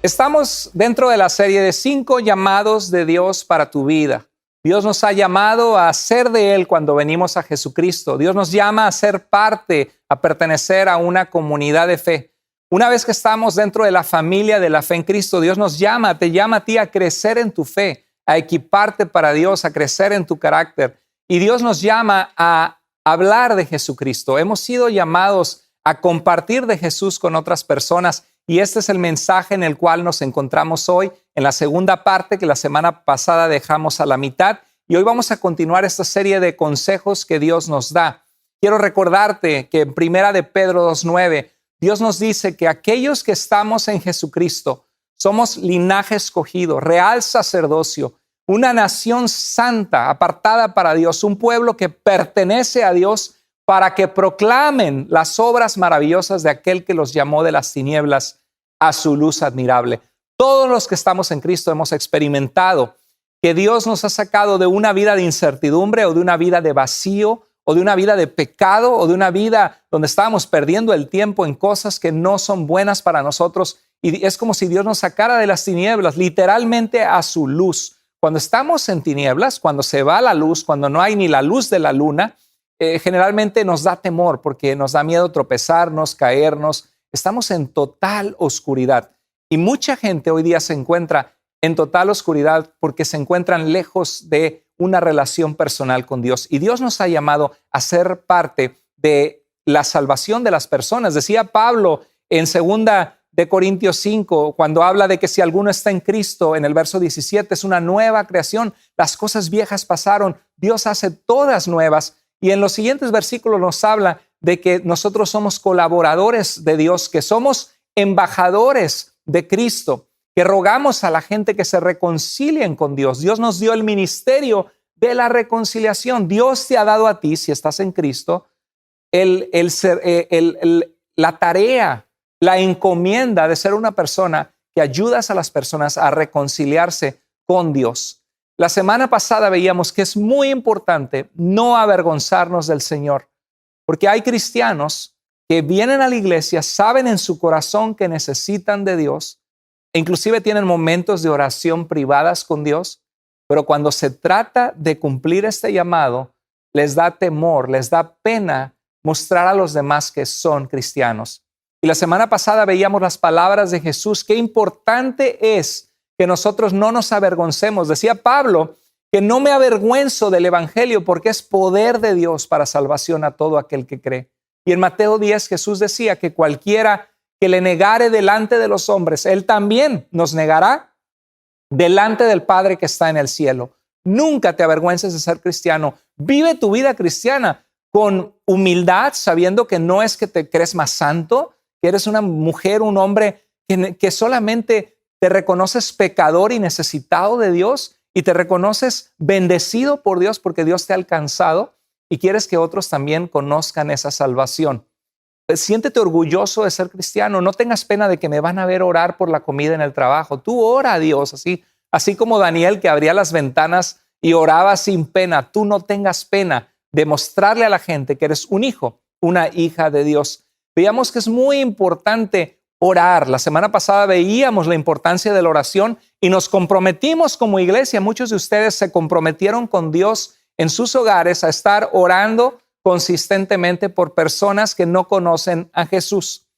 Estamos dentro de la serie de 5 llamados de Dios para tu vida. Dios nos ha llamado a ser de Él cuando venimos a Jesucristo. Dios nos llama a ser parte, a pertenecer a una comunidad de fe. Una vez que estamos dentro de la familia de la fe en Cristo, Dios nos llama, te llama a ti a crecer en tu fe, a equiparte para Dios, a crecer en tu carácter. Y Dios nos llama a hablar de Jesucristo. Hemos sido llamados a compartir de Jesús con otras personas. Y este es el mensaje en el cual nos encontramos hoy, en la segunda parte que la semana pasada dejamos a la mitad. Y hoy vamos a continuar esta serie de consejos que Dios nos da. Quiero recordarte que en 1 de Pedro 2:9, Dios nos dice que aquellos que estamos en Jesucristo somos linaje escogido, real sacerdocio, una nación santa, apartada para Dios, un pueblo que pertenece a Dios para que proclamen las obras maravillosas de aquel que los llamó de las tinieblas a su luz admirable. Todos los que estamos en Cristo hemos experimentado que Dios nos ha sacado de una vida de incertidumbre o de una vida de vacío o de una vida de pecado o de una vida donde estábamos perdiendo el tiempo en cosas que no son buenas para nosotros. Y es como si Dios nos sacara de las tinieblas, literalmente a su luz. Cuando estamos en tinieblas, cuando se va la luz, cuando no hay ni la luz de la luna, generalmente nos da temor porque nos da miedo tropezarnos, caernos. Estamos en total oscuridad. Y mucha gente hoy día se encuentra en total oscuridad porque se encuentran lejos de una relación personal con Dios. Y Dios nos ha llamado a ser parte de la salvación de las personas. Decía Pablo en 2 de Corintios 5, cuando habla de que si alguno está en Cristo, en el verso 17, es una nueva creación. Las cosas viejas pasaron, Dios hace todas nuevas. Y en los siguientes versículos nos habla de que nosotros somos colaboradores de Dios, que somos embajadores de Cristo, que rogamos a la gente que se reconcilien con Dios. Dios nos dio el ministerio de la reconciliación. Dios te ha dado a ti, si estás en Cristo, la tarea, la encomienda de ser una persona que ayudas a las personas a reconciliarse con Dios. La semana pasada veíamos que es muy importante no avergonzarnos del Señor, porque hay cristianos que vienen a la iglesia, saben en su corazón que necesitan de Dios, e inclusive tienen momentos de oración privadas con Dios, pero cuando se trata de cumplir este llamado, les da temor, les da pena mostrar a los demás que son cristianos. Y la semana pasada veíamos las palabras de Jesús. Qué importante es que nosotros no nos avergoncemos. Decía Pablo que no me avergüenzo del evangelio porque es poder de Dios para salvación a todo aquel que cree. Y en Mateo 10 Jesús decía que cualquiera que le negare delante de los hombres, Él también nos negará delante del Padre que está en el cielo. Nunca te avergüences de ser cristiano. Vive tu vida cristiana con humildad, sabiendo que no es que te crees más santo, que eres una mujer, un hombre que solamente te reconoces pecador y necesitado de Dios y te reconoces bendecido por Dios porque Dios te ha alcanzado y quieres que otros también conozcan esa salvación. Siéntete orgulloso de ser cristiano. No tengas pena de que me van a ver orar por la comida en el trabajo. Tú ora a Dios, así como Daniel, que abría las ventanas y oraba sin pena. Tú no tengas pena de mostrarle a la gente que eres un hijo, una hija de Dios. Veíamos que es muy importante orar. La semana pasada veíamos la importancia de la oración y nos comprometimos como iglesia. Muchos de ustedes se comprometieron con Dios en sus hogares a estar orando consistentemente por personas que no conocen a Jesús.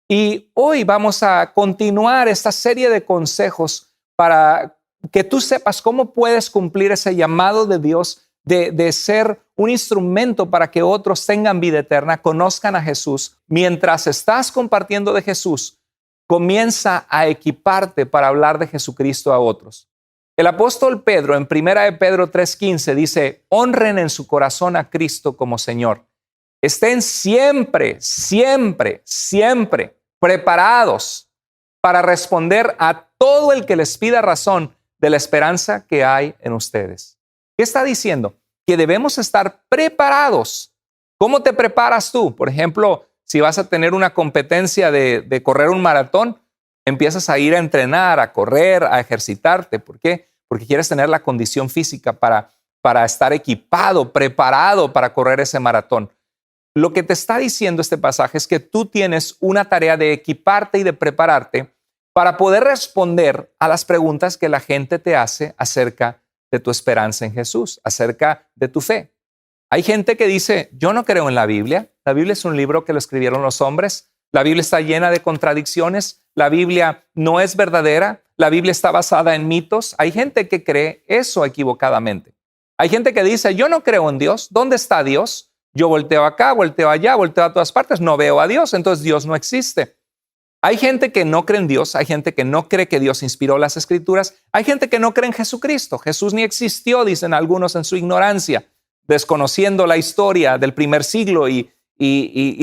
Y hoy vamos a continuar esta serie de consejos para que tú sepas cómo puedes cumplir ese llamado de Dios de ser un instrumento para que otros tengan vida eterna, conozcan a Jesús. Mientras estás compartiendo de Jesús, comienza a equiparte para hablar de Jesucristo a otros. El apóstol Pedro en 1 de Pedro 3:15 dice, honren en su corazón a Cristo como Señor. Estén siempre preparados para responder a todo el que les pida razón de la esperanza que hay en ustedes. ¿Qué está diciendo? Que debemos estar preparados. ¿Cómo te preparas tú? Por ejemplo, si vas a tener una competencia de correr un maratón, empiezas a ir a entrenar, a correr, a ejercitarte. ¿Por qué? Porque quieres tener la condición física para estar equipado, preparado para correr ese maratón. Lo que te está diciendo este pasaje es que tú tienes una tarea de equiparte y de prepararte para poder responder a las preguntas que la gente te hace acerca de tu esperanza en Jesús, acerca de tu fe. Hay gente que dice, yo no creo en la Biblia. La Biblia es un libro que lo escribieron los hombres. La Biblia está llena de contradicciones. La Biblia no es verdadera. La Biblia está basada en mitos. Hay gente que cree eso equivocadamente. Hay gente que dice, yo no creo en Dios. ¿Dónde está Dios? Yo volteo acá, volteo allá, volteo a todas partes. No veo a Dios, entonces Dios no existe. Hay gente que no cree en Dios. Hay gente que no cree que Dios inspiró las Escrituras. Hay gente que no cree en Jesucristo. Jesús ni existió, dicen algunos en su ignorancia, desconociendo la historia del primer siglo y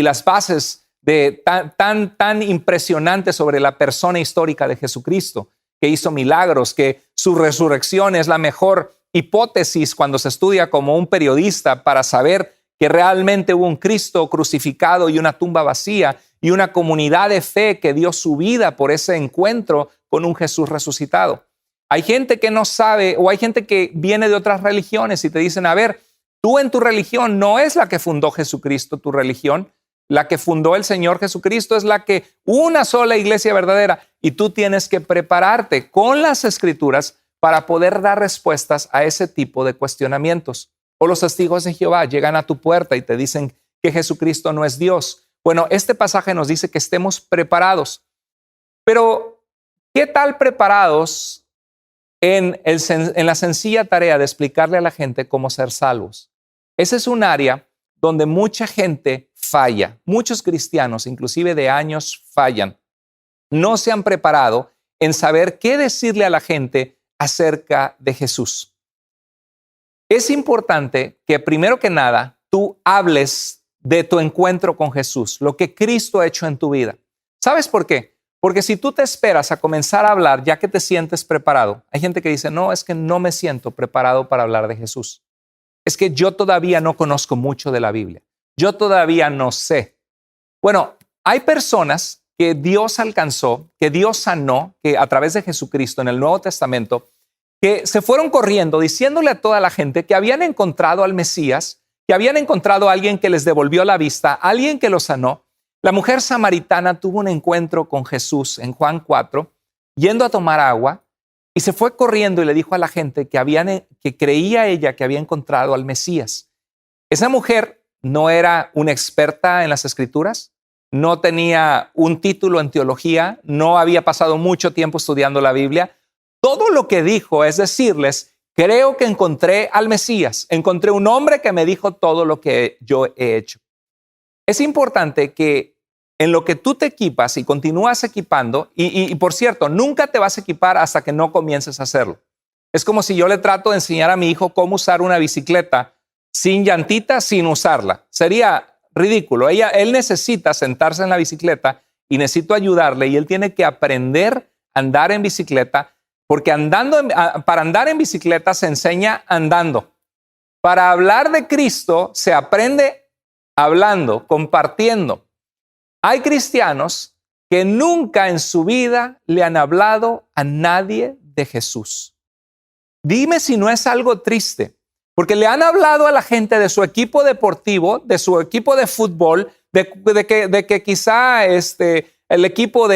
las bases de tan impresionantes sobre la persona histórica de Jesucristo, que hizo milagros, que su resurrección es la mejor hipótesis cuando se estudia como un periodista para saber que realmente hubo un Cristo crucificado y una tumba vacía y una comunidad de fe que dio su vida por ese encuentro con un Jesús resucitado. Hay gente que no sabe, o hay gente que viene de otras religiones y te dicen, a ver, tú en tu religión no es la que fundó Jesucristo, tu religión. La que fundó el Señor Jesucristo es la que una sola iglesia verdadera, y tú tienes que prepararte con las Escrituras para poder dar respuestas a ese tipo de cuestionamientos. O los testigos de Jehová llegan a tu puerta y te dicen que Jesucristo no es Dios. Bueno, este pasaje nos dice que estemos preparados. Pero, ¿qué tal preparados en la sencilla tarea de explicarle a la gente cómo ser salvos? Ese es un área donde mucha gente falla. Muchos cristianos, inclusive de años, fallan. No se han preparado en saber qué decirle a la gente acerca de Jesús. Es importante que primero que nada tú hables de tu encuentro con Jesús, lo que Cristo ha hecho en tu vida. ¿Sabes por qué? Porque si tú te esperas a comenzar a hablar ya que te sientes preparado, hay gente que dice, no, es que no me siento preparado para hablar de Jesús. Es que yo todavía no conozco mucho de la Biblia. Yo todavía no sé. Bueno, hay personas que Dios alcanzó, que Dios sanó, que a través de Jesucristo en el Nuevo Testamento, que se fueron corriendo diciéndole a toda la gente que habían encontrado al Mesías, que habían encontrado a alguien que les devolvió la vista, alguien que los sanó. La mujer samaritana tuvo un encuentro con Jesús en Juan 4, yendo a tomar agua, y se fue corriendo y le dijo a la gente que creía ella que había encontrado al Mesías. Esa mujer no era una experta en las Escrituras, no tenía un título en teología, no había pasado mucho tiempo estudiando la Biblia. Todo lo que dijo es decirles, creo que encontré al Mesías, encontré un hombre que me dijo todo lo que yo he hecho. Es importante que en lo que tú te equipas y continúas equipando, y por cierto, nunca te vas a equipar hasta que no comiences a hacerlo. Es como si yo le trato de enseñar a mi hijo cómo usar una bicicleta sin llantita, sin usarla. Sería ridículo. Él necesita sentarse en la bicicleta y necesito ayudarle, y él tiene que aprender a andar en bicicleta. Porque para andar en bicicleta se enseña andando. Para hablar de Cristo se aprende hablando, compartiendo. Hay cristianos que nunca en su vida le han hablado a nadie de Jesús. Dime si no es algo triste, porque le han hablado a la gente de su equipo deportivo, de su equipo de fútbol, de que quizá el equipo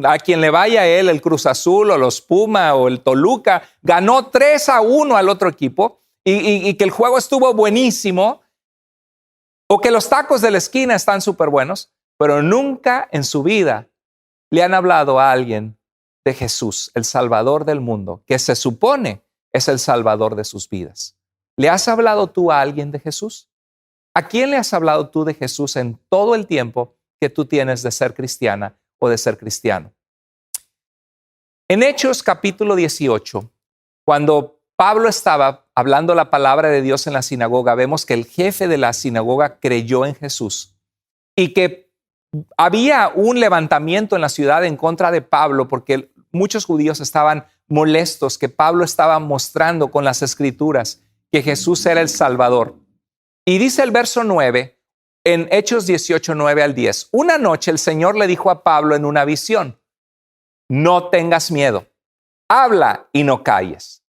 a quien le vaya él, el Cruz Azul o los Puma o el Toluca, ganó 3-1 al otro equipo y que el juego estuvo buenísimo, o que los tacos de la esquina están súper buenos, pero nunca en su vida le han hablado a alguien de Jesús, el Salvador del mundo, que se supone es el Salvador de sus vidas. ¿Le has hablado tú a alguien de Jesús? ¿A quién le has hablado tú de Jesús en todo el tiempo que tú tienes de ser cristiana o de ser cristiano? En Hechos capítulo 18, cuando Pablo estaba hablando la palabra de Dios en la sinagoga, vemos que el jefe de la sinagoga creyó en Jesús y que había un levantamiento en la ciudad en contra de Pablo porque muchos judíos estaban molestos que Pablo estaba mostrando con las Escrituras que Jesús era el Salvador. Y dice el verso 9, en Hechos 18, 9 al 10, una noche el Señor le dijo a Pablo en una visión, no tengas miedo, habla y no calles.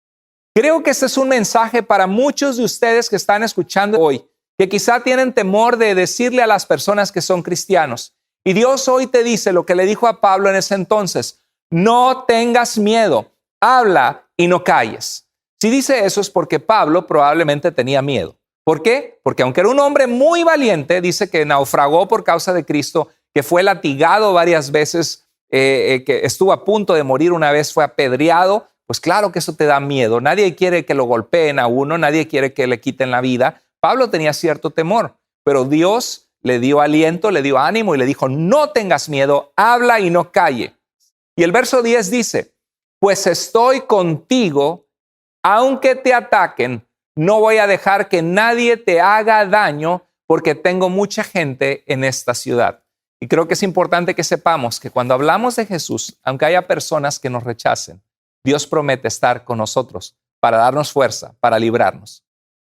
Creo que este es un mensaje para muchos de ustedes que están escuchando hoy, que quizá tienen temor de decirle a las personas que son cristianos. Y Dios hoy te dice lo que le dijo a Pablo en ese entonces, no tengas miedo, habla y no calles. Si dice eso es porque Pablo probablemente tenía miedo. ¿Por qué? Porque aunque era un hombre muy valiente, dice que naufragó por causa de Cristo, que fue latigado varias veces, que estuvo a punto de morir una vez, fue apedreado, pues claro que eso te da miedo. Nadie quiere que lo golpeen a uno, nadie quiere que le quiten la vida. Pablo tenía cierto temor, pero Dios le dio aliento, le dio ánimo y le dijo, no tengas miedo, habla y no calle. Y el verso 10 dice, pues estoy contigo, aunque te ataquen, no voy a dejar que nadie te haga daño porque tengo mucha gente en esta ciudad. Y creo que es importante que sepamos que cuando hablamos de Jesús, aunque haya personas que nos rechacen, Dios promete estar con nosotros para darnos fuerza, para librarnos.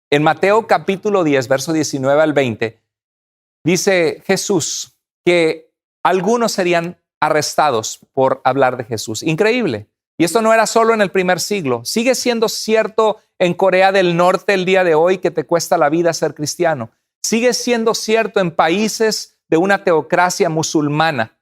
En Mateo capítulo 10, verso 19 al 20, dice Jesús que algunos serían arrestados por hablar de Jesús. Increíble. Y esto no era solo en el primer siglo. Sigue siendo cierto en Corea del Norte el día de hoy que te cuesta la vida ser cristiano. Sigue siendo cierto en países de una teocracia musulmana.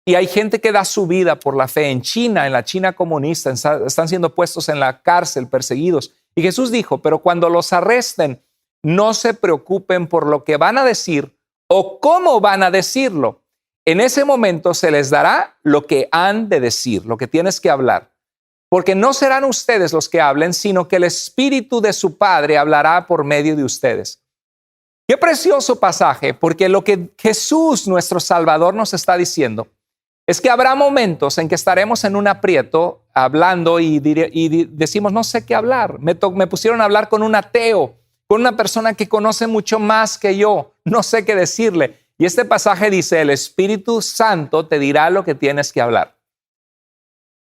Y hay gente que da su vida por la fe. En China, en la China comunista, están siendo puestos en la cárcel, perseguidos. Y Jesús dijo, pero cuando los arresten, no se preocupen por lo que van a decir o cómo van a decirlo. En ese momento se les dará lo que han de decir, lo que tienes que hablar. Porque no serán ustedes los que hablen, sino que el Espíritu de su Padre hablará por medio de ustedes. Qué precioso pasaje, porque lo que Jesús, nuestro Salvador, nos está diciendo es que habrá momentos en que estaremos en un aprieto hablando y decimos, no sé qué hablar. Me pusieron a hablar con un ateo, con una persona que conoce mucho más que yo. No sé qué decirle. Y este pasaje dice, el Espíritu Santo te dirá lo que tienes que hablar.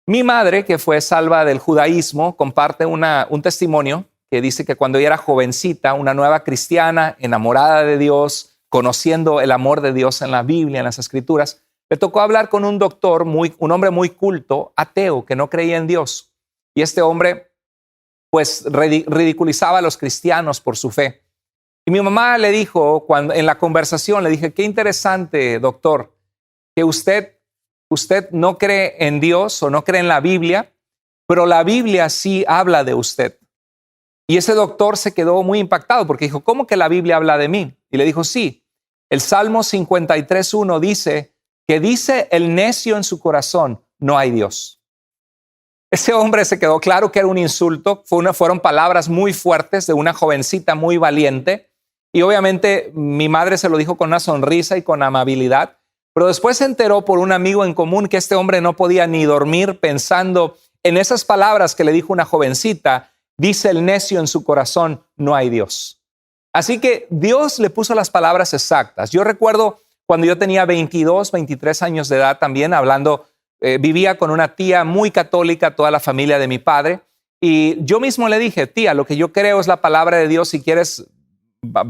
Mi madre, que fue salva del judaísmo, comparte un testimonio que dice que cuando ella era jovencita, una nueva cristiana, enamorada de Dios, conociendo el amor de Dios en la Biblia, en las Escrituras, le tocó hablar con un doctor, un hombre muy culto, ateo, que no creía en Dios. Y este hombre, pues, ridiculizaba a los cristianos por su fe. Y mi mamá le dijo, en la conversación, le dije, qué interesante, doctor, que usted no cree en Dios o no cree en la Biblia, pero la Biblia sí habla de usted. Y ese doctor se quedó muy impactado porque dijo, ¿cómo que la Biblia habla de mí? Y le dijo, sí, el Salmo 53:1 dice que dice el necio en su corazón, no hay Dios. Ese hombre se quedó claro que era un insulto, fueron palabras muy fuertes de una jovencita muy valiente. Y obviamente mi madre se lo dijo con una sonrisa y con amabilidad, pero después se enteró por un amigo en común que este hombre no podía ni dormir pensando en esas palabras que le dijo una jovencita, dice el necio en su corazón, no hay Dios. Así que Dios le puso las palabras exactas. Yo recuerdo cuando yo tenía 22, 23 años de edad también vivía con una tía muy católica, toda la familia de mi padre, y yo mismo le dije, tía, lo que yo creo es la palabra de Dios, si quieres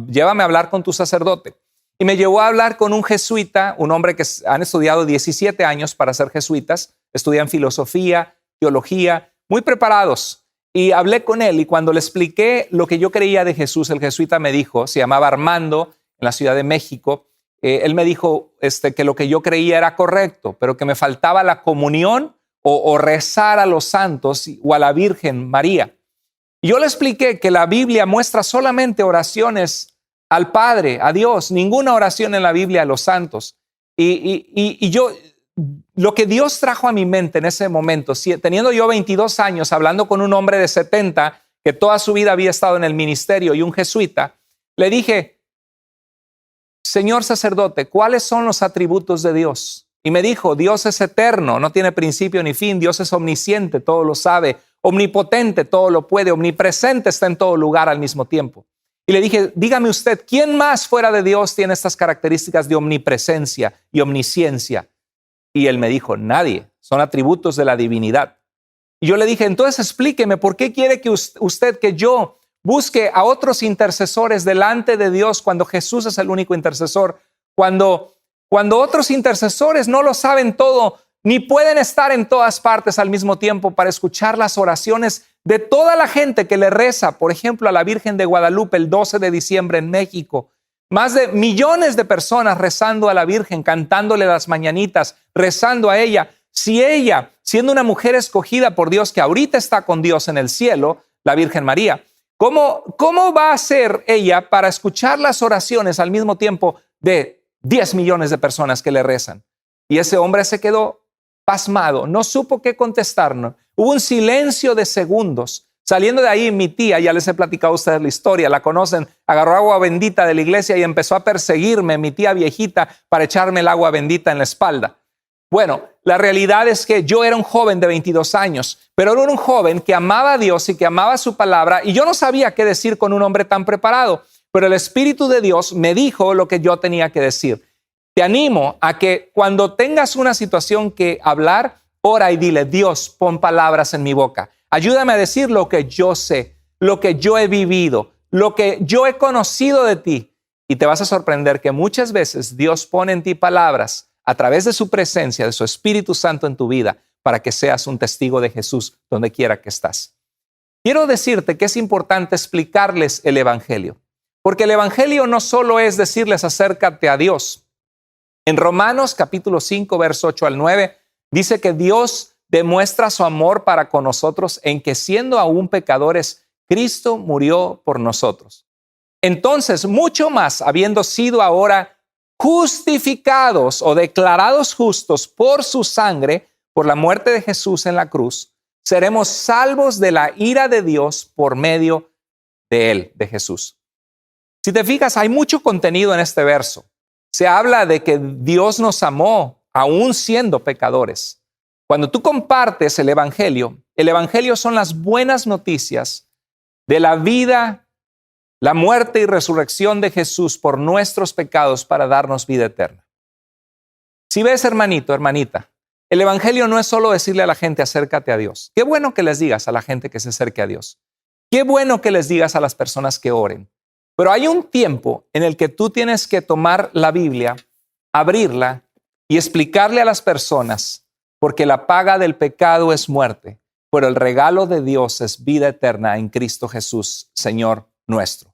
llévame a hablar con tu sacerdote. Y me llevó a hablar con un jesuita, un hombre que han estudiado 17 años para ser jesuitas, estudian filosofía, teología, muy preparados. Y hablé con él y cuando le expliqué lo que yo creía de Jesús, el jesuita me dijo, se llamaba Armando, en la Ciudad de México, él me dijo que lo que yo creía era correcto, pero que me faltaba la comunión o rezar a los santos o a la Virgen María. Y yo le expliqué que la Biblia muestra solamente oraciones al Padre, a Dios, ninguna oración en la Biblia a los santos. Y yo, lo que Dios trajo a mi mente en ese momento, teniendo yo 22 años, hablando con un hombre de 70, que toda su vida había estado en el ministerio y un jesuita, le dije, Señor sacerdote, ¿cuáles son los atributos de Dios? Y me dijo, Dios es eterno, no tiene principio ni fin, Dios es omnisciente, todo lo sabe, omnipotente, todo lo puede, omnipresente, está en todo lugar al mismo tiempo. Y le dije, dígame usted, ¿quién más fuera de Dios tiene estas características de omnipresencia y omnisciencia? Y él me dijo, nadie, son atributos de la divinidad. Y yo le dije, entonces explíqueme, ¿por qué quiere que usted, que yo busque a otros intercesores delante de Dios cuando Jesús es el único intercesor? Cuando otros intercesores no lo saben todo, ni pueden estar en todas partes al mismo tiempo para escuchar las oraciones de toda la gente que le reza, por ejemplo, a la Virgen de Guadalupe el 12 de diciembre en México. Más de millones de personas rezando a la Virgen, cantándole las mañanitas, rezando a ella. Si ella, siendo una mujer escogida por Dios, que ahorita está con Dios en el cielo, la Virgen María, ¿cómo va a ser ella para escuchar las oraciones al mismo tiempo de 10 millones de personas que le rezan? Y ese hombre se quedó pasmado, no supo qué contestarnos. Hubo un silencio de segundos. Saliendo de ahí, mi tía, ya les he platicado a ustedes la historia, la conocen, agarró agua bendita de la iglesia y empezó a perseguirme, mi tía viejita, para echarme el agua bendita en la espalda. Bueno, la realidad es que yo era un joven de 22 años, pero era un joven que amaba a Dios y que amaba su palabra, y yo no sabía qué decir con un hombre tan preparado, pero el Espíritu de Dios me dijo lo que yo tenía que decir. Te animo a que cuando tengas una situación que hablar, ora y dile: Dios, pon palabras en mi boca. Ayúdame a decir lo que yo sé, lo que yo he vivido, lo que yo he conocido de ti. Y te vas a sorprender que muchas veces Dios pone en ti palabras a través de su presencia, de su Espíritu Santo en tu vida, para que seas un testigo de Jesús donde quiera que estás. Quiero decirte que es importante explicarles el Evangelio, porque el Evangelio no solo es decirles acércate a Dios. En Romanos capítulo 5, verso 8 al 9, dice que Dios demuestra su amor para con nosotros en que, siendo aún pecadores, Cristo murió por nosotros. Entonces, mucho más, habiendo sido ahora justificados o declarados justos por su sangre, por la muerte de Jesús en la cruz, seremos salvos de la ira de Dios por medio de él, de Jesús. Si te fijas, hay mucho contenido en este verso. Se habla de que Dios nos amó aún siendo pecadores. Cuando tú compartes el Evangelio son las buenas noticias de la vida, la muerte y resurrección de Jesús por nuestros pecados para darnos vida eterna. Si ves, hermanito, hermanita, el Evangelio no es solo decirle a la gente acércate a Dios. Qué bueno que les digas a la gente que se acerque a Dios. Qué bueno que les digas a las personas que oren. Pero hay un tiempo en el que tú tienes que tomar la Biblia, abrirla y explicarle a las personas, porque la paga del pecado es muerte, pero el regalo de Dios es vida eterna en Cristo Jesús, Señor nuestro.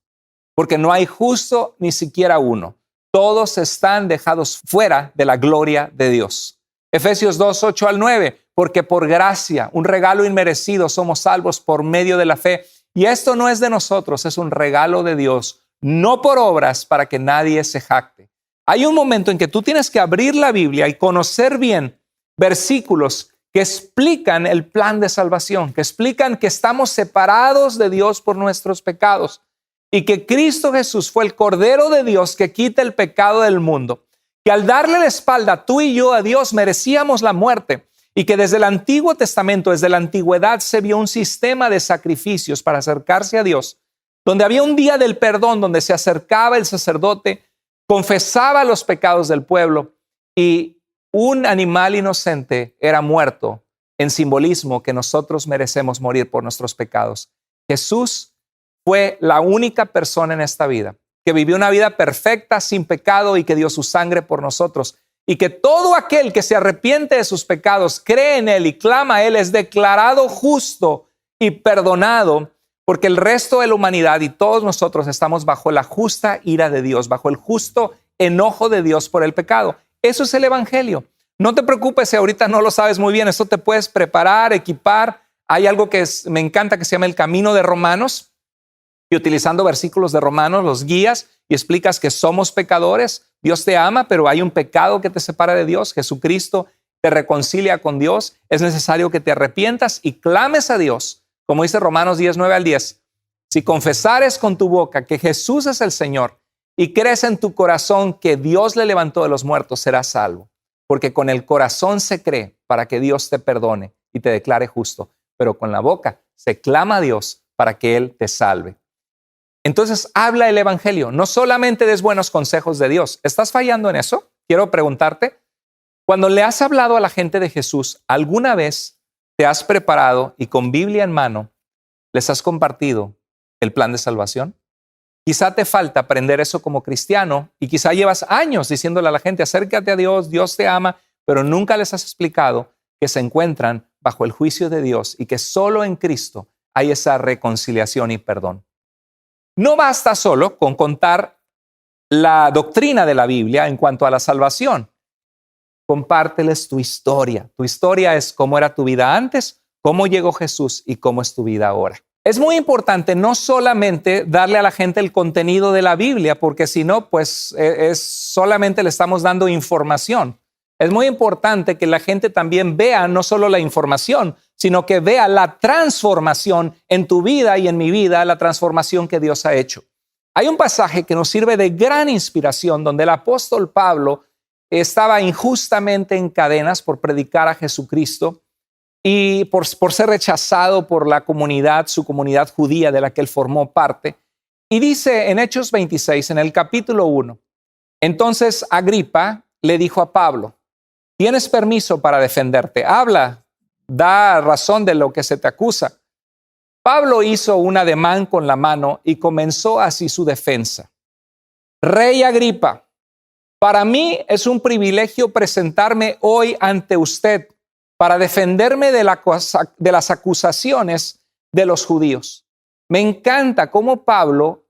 Porque no hay justo ni siquiera uno. Todos están dejados fuera de la gloria de Dios. Efesios 2, 8 al 9, porque por gracia, un regalo inmerecido, somos salvos por medio de la fe. Y esto no es de nosotros, es un regalo de Dios, no por obras para que nadie se jacte. Hay un momento en que tú tienes que abrir la Biblia y conocer bien versículos que explican el plan de salvación, que explican que estamos separados de Dios por nuestros pecados y que Cristo Jesús fue el Cordero de Dios que quita el pecado del mundo, que al darle la espalda tú y yo a Dios merecíamos la muerte. Y que desde el Antiguo Testamento, desde la antigüedad, se vio un sistema de sacrificios para acercarse a Dios, donde había un día del perdón, donde se acercaba el sacerdote, confesaba los pecados del pueblo y un animal inocente era muerto en simbolismo que nosotros merecemos morir por nuestros pecados. Jesús fue la única persona en esta vida que vivió una vida perfecta, sin pecado, y que dio su sangre por nosotros. Y que todo aquel que se arrepiente de sus pecados, cree en él y clama a él, es declarado justo y perdonado, porque el resto de la humanidad y todos nosotros estamos bajo la justa ira de Dios, bajo el justo enojo de Dios por el pecado. Eso es el Evangelio. No te preocupes si ahorita no lo sabes muy bien, esto te puedes preparar, equipar. Hay algo que me encanta que se llama el Camino de Romanos, y utilizando versículos de Romanos los guías y explicas que somos pecadores. Dios te ama, pero hay un pecado que te separa de Dios. Jesucristo te reconcilia con Dios. Es necesario que te arrepientas y clames a Dios. Como dice Romanos 10, 9 al 10. Si confesares con tu boca que Jesús es el Señor y crees en tu corazón que Dios le levantó de los muertos, serás salvo. Porque con el corazón se cree para que Dios te perdone y te declare justo. Pero con la boca se clama a Dios para que Él te salve. Entonces habla el Evangelio, no solamente des buenos consejos de Dios. ¿Estás fallando en eso? Quiero preguntarte, cuando le has hablado a la gente de Jesús, ¿alguna vez te has preparado y con Biblia en mano les has compartido el plan de salvación? Quizá te falta aprender eso como cristiano y quizá llevas años diciéndole a la gente, acércate a Dios, Dios te ama, pero nunca les has explicado que se encuentran bajo el juicio de Dios y que solo en Cristo hay esa reconciliación y perdón. No basta solo con contar la doctrina de la Biblia en cuanto a la salvación. compárteles tu historia. Tu historia es cómo era tu vida antes, cómo llegó Jesús y cómo es tu vida ahora. Es muy importante no solamente darle a la gente el contenido de la Biblia, porque si no, pues solamente le estamos dando información. Es muy importante que la gente también vea no solo la información, sino que vea la transformación en tu vida y en mi vida, la transformación que Dios ha hecho. Hay un pasaje que nos sirve de gran inspiración donde el apóstol Pablo estaba injustamente en cadenas por predicar a Jesucristo y por ser rechazado por la comunidad, su comunidad judía de la que él formó parte. Y dice en Hechos 26, en el capítulo 1, entonces Agripa le dijo a Pablo, tienes permiso para defenderte, habla, da razón de lo que se te acusa. Pablo hizo un ademán con la mano y comenzó así su defensa. Rey Agripa, para mí es un privilegio presentarme hoy ante usted para defenderme de las acusaciones de los judíos. Me encanta cómo Pablo,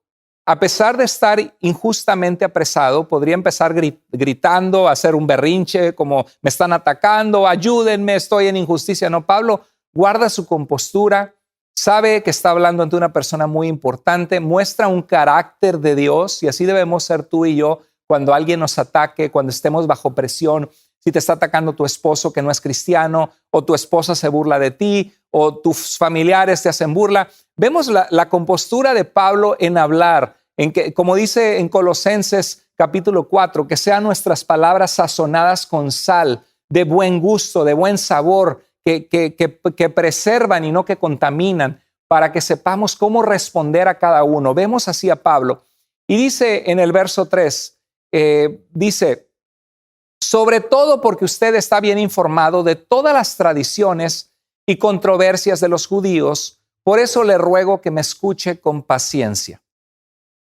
a pesar de estar injustamente apresado, podría empezar gritando, hacer un berrinche, como me están atacando, ayúdenme, estoy en injusticia. No, Pablo guarda su compostura, sabe que está hablando ante una persona muy importante, muestra un carácter de Dios y así debemos ser tú y yo cuando alguien nos ataque, cuando estemos bajo presión. Si te está atacando tu esposo que no es cristiano, o tu esposa se burla de ti, o tus familiares te hacen burla. Vemos la compostura de Pablo en hablar, en que, como dice en Colosenses capítulo 4, que sean nuestras palabras sazonadas con sal, de buen gusto, de buen sabor, que preservan y no que contaminan, para que sepamos cómo responder a cada uno. Vemos así a Pablo. Y dice en el verso 3, dice, sobre todo porque usted está bien informado de todas las tradiciones y controversias de los judíos, por eso le ruego que me escuche con paciencia.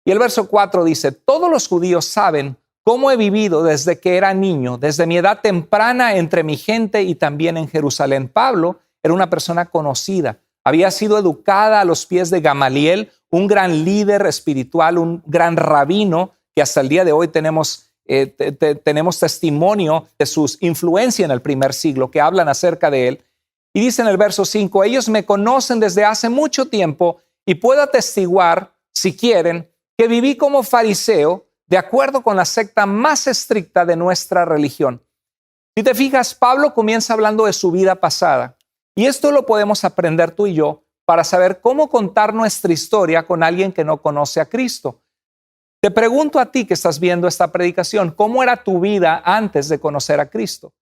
Y el verso 4 dice, todos los judíos saben cómo he vivido desde que era niño, desde mi edad temprana entre mi gente y también en Jerusalén. Pablo era una persona conocida, había sido educada a los pies de Gamaliel, un gran líder espiritual, un gran rabino que hasta el día de hoy tenemos testimonio de su influencia en el primer siglo, que hablan acerca de él. Y dice en el verso 5, ellos me conocen desde hace mucho tiempo y puedo atestiguar, si quieren, que viví como fariseo de acuerdo con la secta más estricta de nuestra religión. Si te fijas, Pablo comienza hablando de su vida pasada. Y esto lo podemos aprender tú y yo para saber cómo contar nuestra historia con alguien que no conoce a Cristo. Te pregunto a ti que estás viendo esta predicación, ¿cómo era tu vida antes de conocer a Cristo?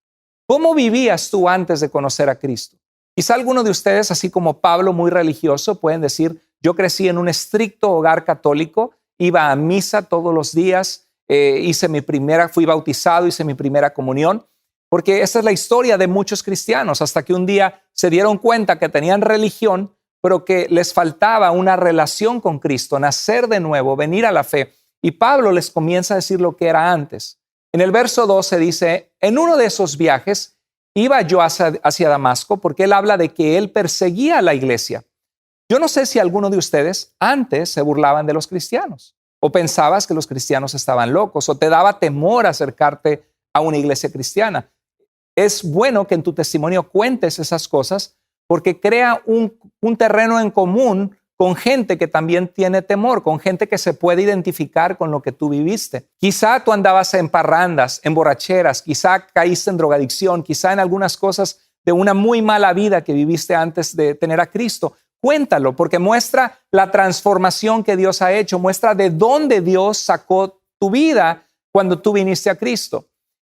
¿Cómo vivías tú antes de conocer a Cristo? Quizá alguno de ustedes, así como Pablo, muy religioso, pueden decir, yo crecí en un estricto hogar católico, iba a misa todos los días, fui bautizado, hice mi primera comunión, porque esa es la historia de muchos cristianos, hasta que un día se dieron cuenta que tenían religión, pero que les faltaba una relación con Cristo, nacer de nuevo, venir a la fe. Y Pablo les comienza a decir lo que era antes. En el verso 12 dice, en uno de esos viajes iba yo hacia Damasco, porque él habla de que él perseguía a la iglesia. Yo no sé si alguno de ustedes antes se burlaban de los cristianos, o pensabas que los cristianos estaban locos, o te daba temor acercarte a una iglesia cristiana. Es bueno que en tu testimonio cuentes esas cosas, porque crea un terreno en común con gente que también tiene temor, con gente que se puede identificar con lo que tú viviste. Quizá tú andabas en parrandas, en borracheras, quizá caíste en drogadicción, quizá en algunas cosas de una muy mala vida que viviste antes de tener a Cristo. Cuéntalo, porque muestra la transformación que Dios ha hecho, muestra de dónde Dios sacó tu vida cuando tú viniste a Cristo.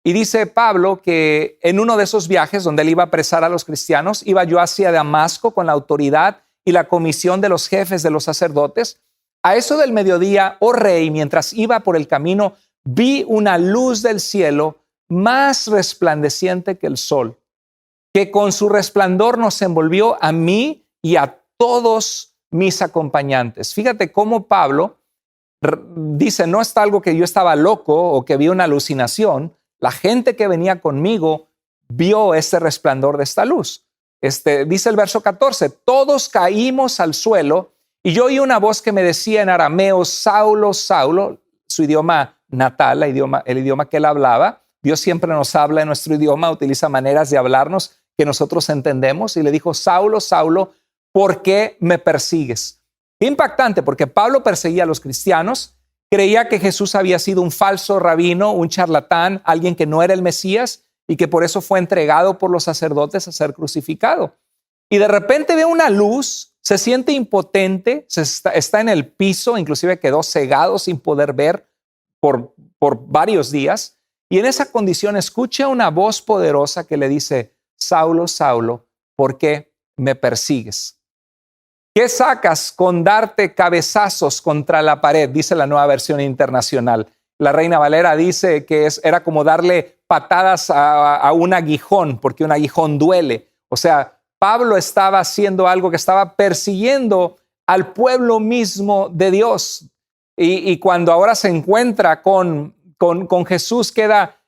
Y dice Pablo que en uno de esos viajes donde él iba a apresar a los cristianos, iba yo hacia Damasco con la autoridad y la comisión de los jefes de los sacerdotes. A eso del mediodía, oh rey, mientras iba por el camino, vi una luz del cielo más resplandeciente que el sol, que con su resplandor nos envolvió a mí y a todos mis acompañantes. Fíjate cómo Pablo dice, no está algo que yo estaba loco o que vi una alucinación. La gente que venía conmigo vio ese resplandor de esta luz. Dice el verso 14, todos caímos al suelo y yo oí una voz que me decía en arameo, Saulo, Saulo, su idioma natal, el idioma que él hablaba, Dios siempre nos habla en nuestro idioma, utiliza maneras de hablarnos que nosotros entendemos. Y le dijo, Saulo, Saulo, ¿por qué me persigues? Qué impactante, porque Pablo perseguía a los cristianos, creía que Jesús había sido un falso rabino, un charlatán, alguien que no era el Mesías y que por eso fue entregado por los sacerdotes a ser crucificado. Y de repente ve una luz, se siente impotente, está en el piso, inclusive quedó cegado sin poder ver por varios días. Y en esa condición escucha una voz poderosa que le dice, Saulo, Saulo, ¿por qué me persigues? ¿Qué sacas con darte cabezazos contra la pared? Dice la Nueva Versión Internacional. La Reina Valera dice que era como darle patadas a un aguijón, porque un aguijón duele. O sea, Pablo estaba haciendo algo que estaba persiguiendo al pueblo mismo de Dios. Y cuando ahora se encuentra con Jesús, queda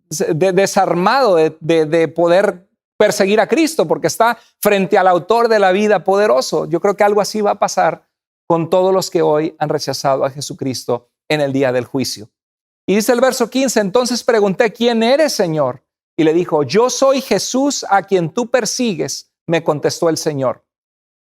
desarmado de poder perseguir a Cristo, porque está frente al autor de la vida poderoso. Yo creo que algo así va a pasar con todos los que hoy han rechazado a Jesucristo en el día del juicio. Y dice el verso 15, entonces pregunté, ¿quién eres, Señor? Y le dijo, yo soy Jesús a quien tú persigues, me contestó el Señor.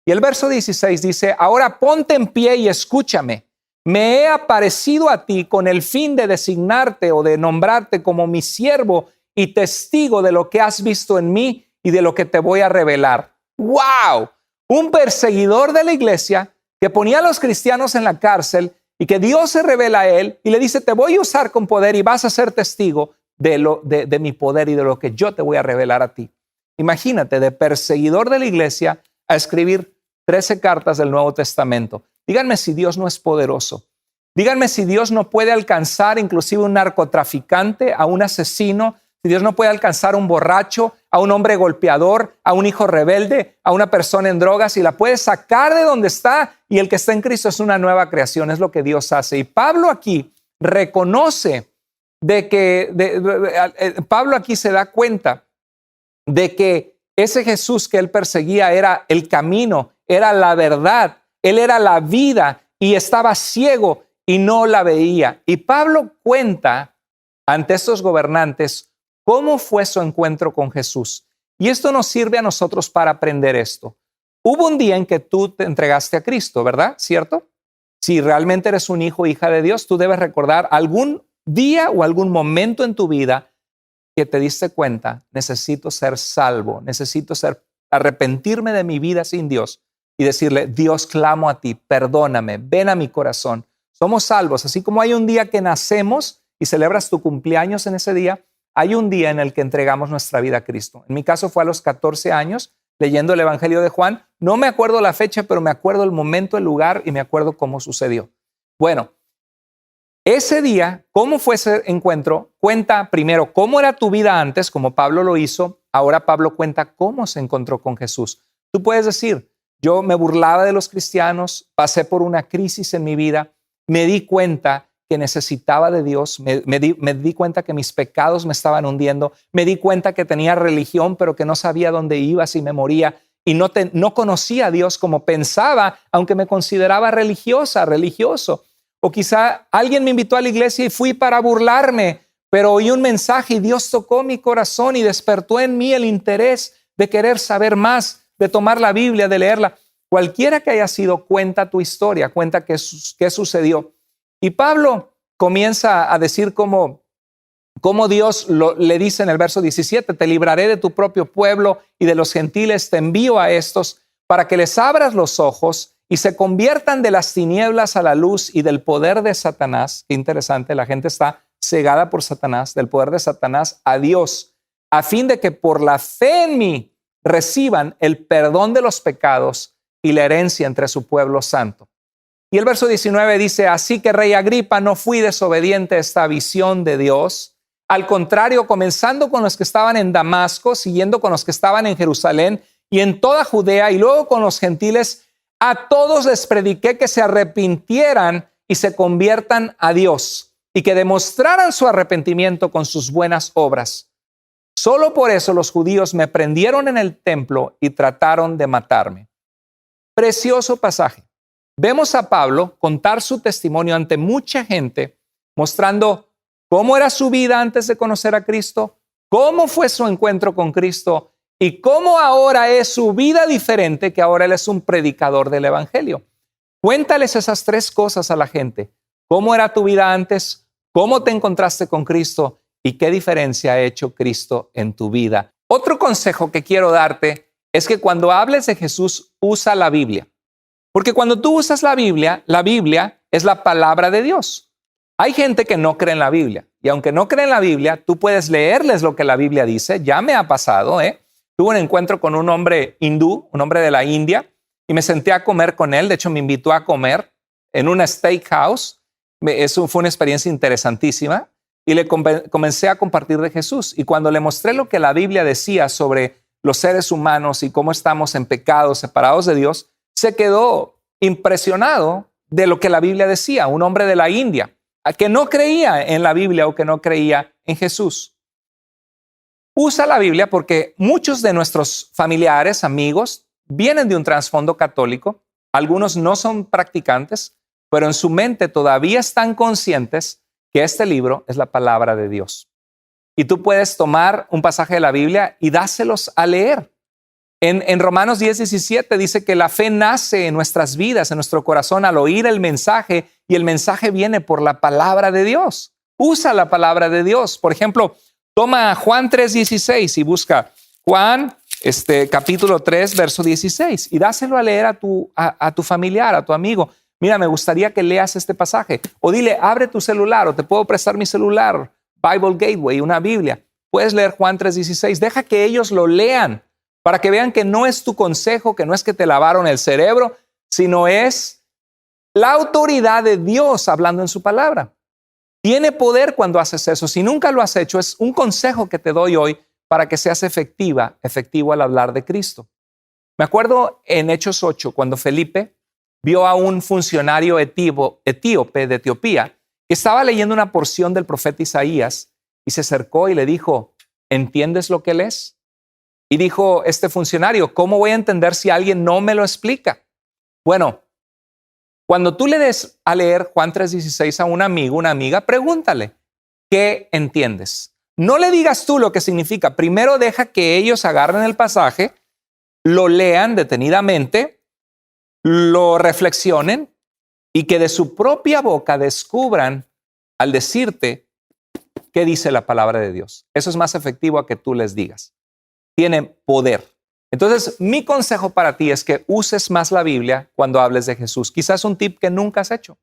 Y el verso 16 dice, ahora ponte en pie y escúchame. Me he aparecido a ti con el fin de designarte o de nombrarte como mi siervo y testigo de lo que has visto en mí y de lo que te voy a revelar. ¡Wow! Un perseguidor de la iglesia que ponía a los cristianos en la cárcel y que Dios se revela a él y le dice, te voy a usar con poder y vas a ser testigo de mi poder y de lo que yo te voy a revelar a ti. Imagínate, de perseguidor de la iglesia a escribir 13 cartas del Nuevo Testamento. Díganme si Dios no es poderoso. Díganme si Dios no puede alcanzar inclusive un narcotraficante, a un asesino, si Dios no puede alcanzar a un borracho, a un hombre golpeador, a un hijo rebelde, a una persona en drogas, y la puede sacar de donde está, y el que está en Cristo es una nueva creación, es lo que Dios hace. Y Pablo aquí reconoce Pablo aquí se da cuenta de que ese Jesús que él perseguía era el camino, era la verdad, él era la vida y estaba ciego y no la veía. Y Pablo cuenta ante estos gobernantes cómo fue su encuentro con Jesús. Y esto nos sirve a nosotros para aprender esto. Hubo un día en que tú te entregaste a Cristo, ¿verdad? ¿Cierto? Si realmente eres un hijo o hija de Dios, tú debes recordar algún día o algún momento en tu vida que te diste cuenta, necesito ser salvo, necesito arrepentirme de mi vida sin Dios y decirle, Dios, clamo a ti, perdóname, ven a mi corazón. Somos salvos, así como hay un día que nacemos y celebras tu cumpleaños en ese día, hay un día en el que entregamos nuestra vida a Cristo. En mi caso fue a los 14 años, leyendo el Evangelio de Juan. No me acuerdo la fecha, pero me acuerdo el momento, el lugar y me acuerdo cómo sucedió. Bueno, ese día, ¿cómo fue ese encuentro? Cuenta primero cómo era tu vida antes, como Pablo lo hizo. Ahora Pablo cuenta cómo se encontró con Jesús. Tú puedes decir, yo me burlaba de los cristianos, pasé por una crisis en mi vida, me di cuenta que necesitaba de Dios, me di cuenta que mis pecados me estaban hundiendo, me di cuenta que tenía religión, pero que no sabía dónde iba si me moría y no conocía a Dios como pensaba, aunque me consideraba religioso. O quizá alguien me invitó a la iglesia y fui para burlarme, pero oí un mensaje y Dios tocó mi corazón y despertó en mí el interés de querer saber más, de tomar la Biblia, de leerla. Cualquiera que haya sido, cuenta tu historia, cuenta qué sucedió. Y Pablo comienza a decir cómo Dios le dice en el verso 17, te libraré de tu propio pueblo y de los gentiles, te envío a estos para que les abras los ojos y se conviertan de las tinieblas a la luz y del poder de Satanás. Qué interesante, la gente está cegada por Satanás, del poder de Satanás a Dios, a fin de que por la fe en mí reciban el perdón de los pecados y la herencia entre su pueblo santo. Y el verso 19 dice, así que Rey Agripa, no fui desobediente a esta visión de Dios. Al contrario, comenzando con los que estaban en Damasco, siguiendo con los que estaban en Jerusalén y en toda Judea y luego con los gentiles, a todos les prediqué que se arrepintieran y se conviertan a Dios y que demostraran su arrepentimiento con sus buenas obras. Solo por eso los judíos me prendieron en el templo y trataron de matarme. Precioso pasaje. Vemos a Pablo contar su testimonio ante mucha gente, mostrando cómo era su vida antes de conocer a Cristo, cómo fue su encuentro con Cristo y cómo ahora es su vida diferente, que ahora él es un predicador del evangelio. Cuéntales esas tres cosas a la gente. ¿Cómo era tu vida antes? ¿Cómo te encontraste con Cristo? ¿Y qué diferencia ha hecho Cristo en tu vida? Otro consejo que quiero darte es que cuando hables de Jesús, usa la Biblia. Porque cuando tú usas la Biblia es la palabra de Dios. Hay gente que no cree en la Biblia. Y aunque no cree en la Biblia, tú puedes leerles lo que la Biblia dice. Ya me ha pasado, Tuve un encuentro con un hombre hindú, un hombre de la India, y me senté a comer con él. De hecho, me invitó a comer en una steakhouse. Eso fue una experiencia interesantísima. Y le comencé a compartir de Jesús. Y cuando le mostré lo que la Biblia decía sobre los seres humanos y cómo estamos en pecado, separados de Dios, se quedó impresionado de lo que la Biblia decía. Un hombre de la India, que no creía en la Biblia o que no creía en Jesús. Usa la Biblia porque muchos de nuestros familiares, amigos, vienen de un trasfondo católico. Algunos no son practicantes, pero en su mente todavía están conscientes que este libro es la palabra de Dios. Y tú puedes tomar un pasaje de la Biblia y dáselos a leer. En Romanos 10:17 dice que la fe nace en nuestras vidas, en nuestro corazón, al oír el mensaje, y el mensaje viene por la palabra de Dios. Usa la palabra de Dios. Por ejemplo, toma Juan 3:16 y busca Juan capítulo 3, verso 16, y dáselo a leer a tu familiar, a tu amigo. Mira, me gustaría que leas este pasaje. O dile, abre tu celular, o te puedo prestar mi celular, Bible Gateway, una Biblia. Puedes leer Juan 3:16. Deja que ellos lo lean para que vean que no es tu consejo, que no es que te lavaron el cerebro, sino es la autoridad de Dios hablando en su palabra. Tiene poder cuando haces eso. Si nunca lo has hecho, es un consejo que te doy hoy para que seas efectivo al hablar de Cristo. Me acuerdo en Hechos 8, cuando Felipe vio a un funcionario etíope de Etiopía que estaba leyendo una porción del profeta Isaías y se acercó y le dijo, ¿entiendes lo que lees? Y dijo este funcionario, ¿cómo voy a entender si alguien no me lo explica? Bueno, cuando tú le des a leer Juan 3:16 a un amigo, una amiga, pregúntale, ¿qué entiendes? No le digas tú lo que significa. Primero deja que ellos agarren el pasaje, lo lean detenidamente, lo reflexionen y que de su propia boca descubran al decirte qué dice la palabra de Dios. Eso es más efectivo a que tú les digas. Tiene poder. Entonces, mi consejo para ti es que uses más la Biblia cuando hables de Jesús. Quizás un tip que nunca has hecho.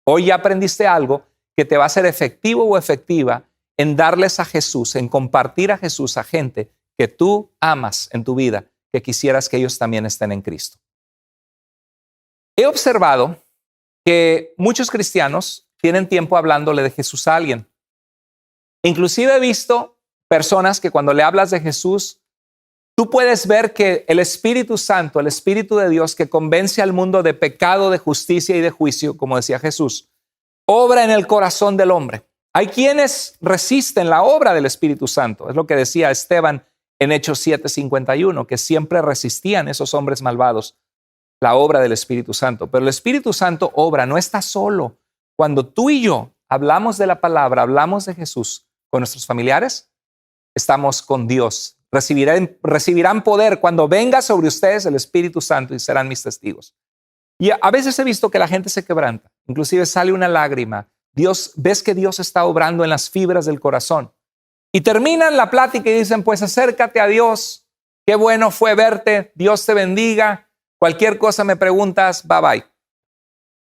Hoy ya aprendiste algo que te va a ser efectivo o efectiva en darles a Jesús, en compartir a Jesús a gente que tú amas en tu vida, que quisieras que ellos también estén en Cristo. He observado que muchos cristianos tienen tiempo hablándole de Jesús a alguien. Inclusive he visto personas que cuando le hablas de Jesús, tú puedes ver que el Espíritu Santo, el Espíritu de Dios que convence al mundo de pecado, de justicia y de juicio, como decía Jesús, obra en el corazón del hombre. Hay quienes resisten la obra del Espíritu Santo. Es lo que decía Esteban en Hechos 7:51, que siempre resistían esos hombres malvados la obra del Espíritu Santo. Pero el Espíritu Santo obra, no está solo. Cuando tú y yo hablamos de la palabra, hablamos de Jesús con nuestros familiares, estamos con Dios. Recibirán poder cuando venga sobre ustedes el Espíritu Santo y serán mis testigos. Y a veces he visto que la gente se quebranta, inclusive sale una lágrima. Ves que Dios está obrando en las fibras del corazón. Y terminan la plática y dicen, pues acércate a Dios. Qué bueno fue verte. Dios te bendiga. Cualquier cosa me preguntas, bye bye.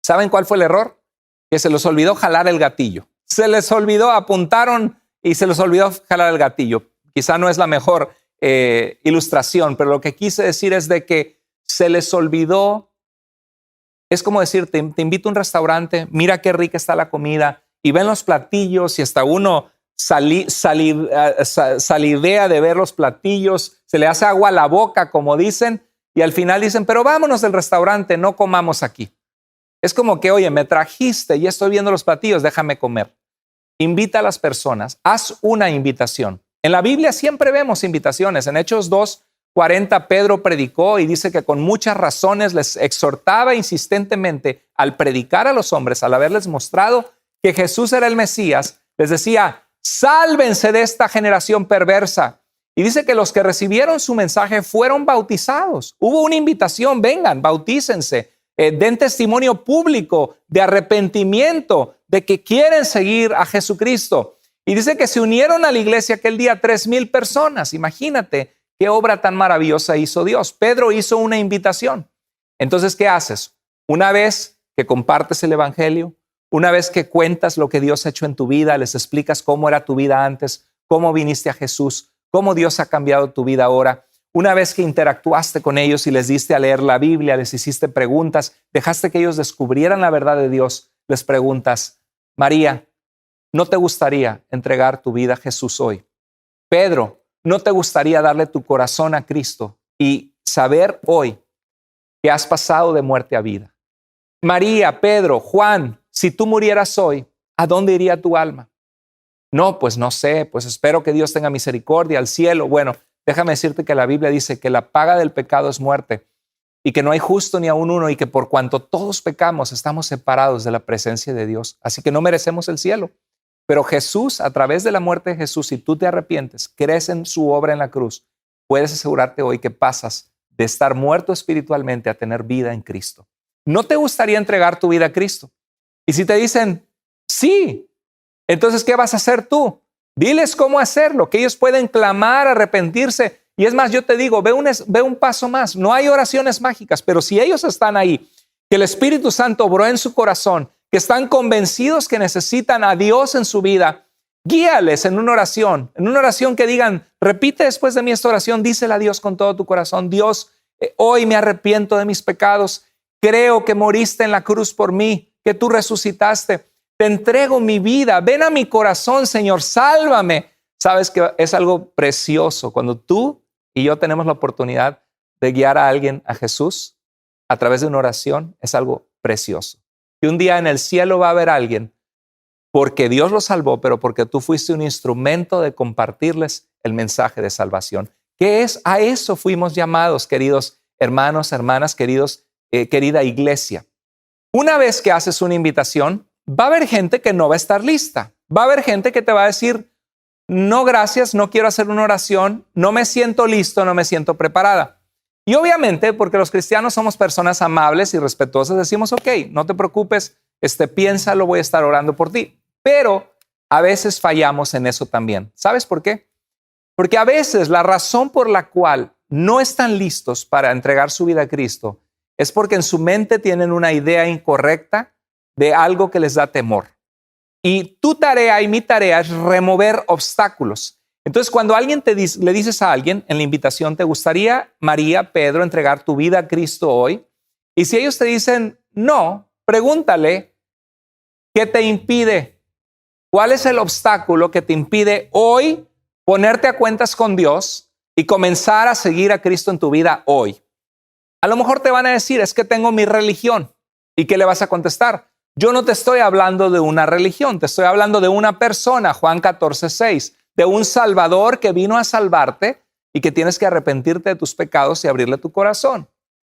¿Saben cuál fue el error? Que se les olvidó jalar el gatillo. Se les olvidó, apuntaron y se les olvidó jalar el gatillo. Quizá no es la mejor ilustración, pero lo que quise decir es de que se les olvidó. Es como decir, te invito a un restaurante, mira qué rica está la comida y ven los platillos y hasta uno salivea de ver los platillos, se le hace agua a la boca, como dicen, y al final dicen, pero vámonos del restaurante, no comamos aquí. Es como que, oye, me trajiste y estoy viendo los platillos, déjame comer. Invita a las personas, haz una invitación. En la Biblia siempre vemos invitaciones. En Hechos 2:40 Pedro predicó y dice que con muchas razones les exhortaba insistentemente al predicar a los hombres, al haberles mostrado que Jesús era el Mesías, Les decía, sálvense de esta generación perversa. Y dice que los que recibieron su mensaje fueron bautizados. Hubo una invitación, vengan, bautícense, den testimonio público de arrepentimiento, de que quieren seguir a Jesucristo. Y dice que se unieron a la iglesia aquel día 3,000 personas. Imagínate qué obra tan maravillosa hizo Dios. Pedro hizo una invitación. Entonces, ¿qué haces? Una vez que compartes el evangelio, una vez que cuentas lo que Dios ha hecho en tu vida, les explicas cómo era tu vida antes, cómo viniste a Jesús, cómo Dios ha cambiado tu vida ahora. Una vez que interactuaste con ellos y les diste a leer la Biblia, les hiciste preguntas, dejaste que ellos descubrieran la verdad de Dios, les preguntas, María, ¿no te gustaría entregar tu vida a Jesús hoy? Pedro, ¿no te gustaría darle tu corazón a Cristo y saber hoy que has pasado de muerte a vida? María, Pedro, Juan, si tú murieras hoy, ¿a dónde iría tu alma? No, pues no sé, pues espero que Dios tenga misericordia al cielo. Bueno, déjame decirte que la Biblia dice que la paga del pecado es muerte y que no hay justo ni aun uno y que por cuanto todos pecamos estamos separados de la presencia de Dios. Así que no merecemos el cielo. Pero Jesús, a través de la muerte de Jesús, si tú te arrepientes, crees en su obra en la cruz, puedes asegurarte hoy que pasas de estar muerto espiritualmente a tener vida en Cristo. ¿No te gustaría entregar tu vida a Cristo? Y si te dicen, sí, entonces, ¿qué vas a hacer tú? Diles cómo hacerlo, que ellos pueden clamar, arrepentirse. Y es más, yo te digo, ve un paso más. No hay oraciones mágicas, pero si ellos están ahí, que el Espíritu Santo obró en su corazón, que están convencidos que necesitan a Dios en su vida, guíales en una oración que digan, repite después de mí esta oración, dísela a Dios con todo tu corazón. Dios, hoy me arrepiento de mis pecados, creo que moriste en la cruz por mí, que tú resucitaste. Te entrego mi vida, ven a mi corazón, Señor, sálvame. Sabes que es algo precioso cuando tú y yo tenemos la oportunidad de guiar a alguien a Jesús a través de una oración, es algo precioso. Y un día en el cielo va a haber alguien porque Dios lo salvó, pero porque tú fuiste un instrumento de compartirles el mensaje de salvación. ¿Qué es? A eso fuimos llamados, queridos hermanos, hermanas, querida iglesia. Una vez que haces una invitación, va a haber gente que no va a estar lista. Va a haber gente que te va a decir, no, gracias, no quiero hacer una oración, no me siento listo, no me siento preparada. Y obviamente, porque los cristianos somos personas amables y respetuosas, decimos, ok, no te preocupes, piénsalo, voy a estar orando por ti. Pero a veces fallamos en eso también. ¿Sabes por qué? Porque a veces la razón por la cual no están listos para entregar su vida a Cristo es porque en su mente tienen una idea incorrecta de algo que les da temor. Y tu tarea y mi tarea es remover obstáculos. Entonces, cuando le dices a alguien en la invitación, ¿te gustaría, María, Pedro, entregar tu vida a Cristo hoy? Y si ellos te dicen no, pregúntale, ¿qué te impide? ¿Cuál es el obstáculo que te impide hoy ponerte a cuentas con Dios y comenzar a seguir a Cristo en tu vida hoy? A lo mejor te van a decir, es que tengo mi religión. ¿Y qué le vas a contestar? Yo no te estoy hablando de una religión, te estoy hablando de una persona, Juan 14:6, de un Salvador que vino a salvarte y que tienes que arrepentirte de tus pecados y abrirle tu corazón.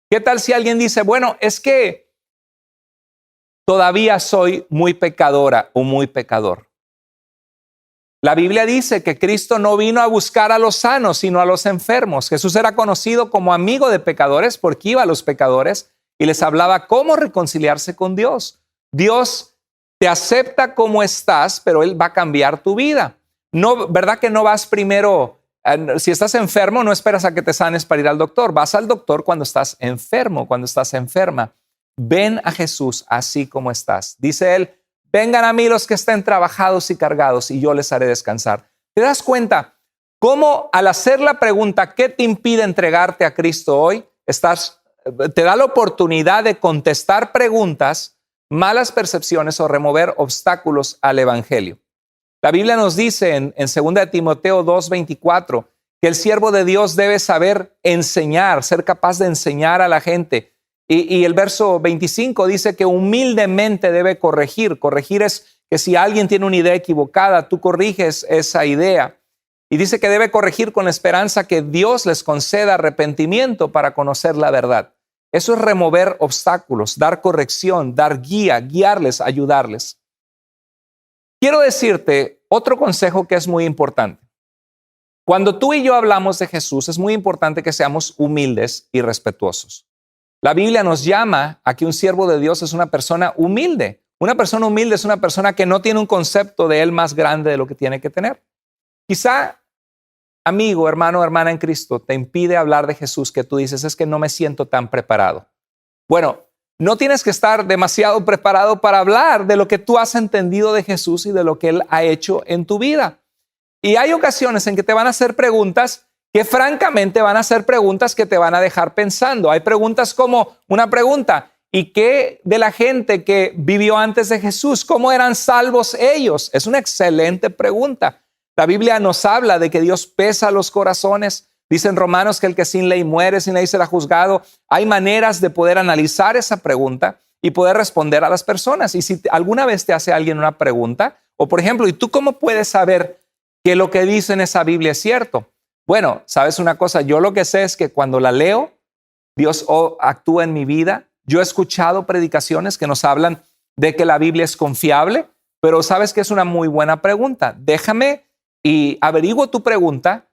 ¿Qué tal si alguien dice, bueno, es que todavía soy muy pecadora o muy pecador? La Biblia dice que Cristo no vino a buscar a los sanos, sino a los enfermos. Jesús era conocido como amigo de pecadores porque iba a los pecadores y les hablaba cómo reconciliarse con Dios. Dios te acepta como estás, pero Él va a cambiar tu vida. No, ¿verdad que no vas primero? Si estás enfermo, no esperas a que te sanes para ir al doctor. Vas al doctor cuando estás enfermo, cuando estás enferma. Ven a Jesús así como estás. Dice Él, vengan a mí los que estén trabajados y cargados y yo les haré descansar. ¿Te das cuenta cómo al hacer la pregunta, ¿qué te impide entregarte a Cristo hoy? Te da la oportunidad de contestar preguntas, malas percepciones o remover obstáculos al evangelio. La Biblia nos dice en 2 Timoteo 2:24 que el siervo de Dios debe saber enseñar, ser capaz de enseñar a la gente. Y el verso 25 dice que humildemente debe corregir. Corregir es que si alguien tiene una idea equivocada, tú corriges esa idea. Y dice que debe corregir con la esperanza que Dios les conceda arrepentimiento para conocer la verdad. Eso es remover obstáculos, dar corrección, dar guía, guiarles, ayudarles. quiero decirte otro consejo que es muy importante. Cuando tú y yo hablamos de Jesús, es muy importante que seamos humildes y respetuosos. La Biblia nos llama a que un siervo de Dios es una persona humilde. Una persona humilde es una persona que no tiene un concepto de él más grande de lo que tiene que tener. Quizá, amigo, hermano, hermana en Cristo, te impide hablar de Jesús que tú dices, es que no me siento tan preparado. Bueno, no tienes que estar demasiado preparado para hablar de lo que tú has entendido de Jesús y de lo que Él ha hecho en tu vida. Y hay ocasiones en que te van a hacer preguntas que francamente van a ser preguntas que te van a dejar pensando. Hay preguntas como una pregunta, ¿y qué de la gente que vivió antes de Jesús? ¿Cómo eran salvos ellos? Es una excelente pregunta. La Biblia nos habla de que Dios pesa los corazones. Dice en Romanos que el que sin ley muere, sin ley será juzgado. Hay maneras de poder analizar esa pregunta y poder responder a las personas. Y si alguna vez te hace alguien una pregunta, o por ejemplo, ¿y tú cómo puedes saber que lo que dice en esa Biblia es cierto? Bueno, ¿sabes una cosa? Yo lo que sé es que cuando la leo, Dios actúa en mi vida. Yo he escuchado predicaciones que nos hablan de que la Biblia es confiable, pero sabes que es una muy buena pregunta. Déjame y averiguo tu pregunta.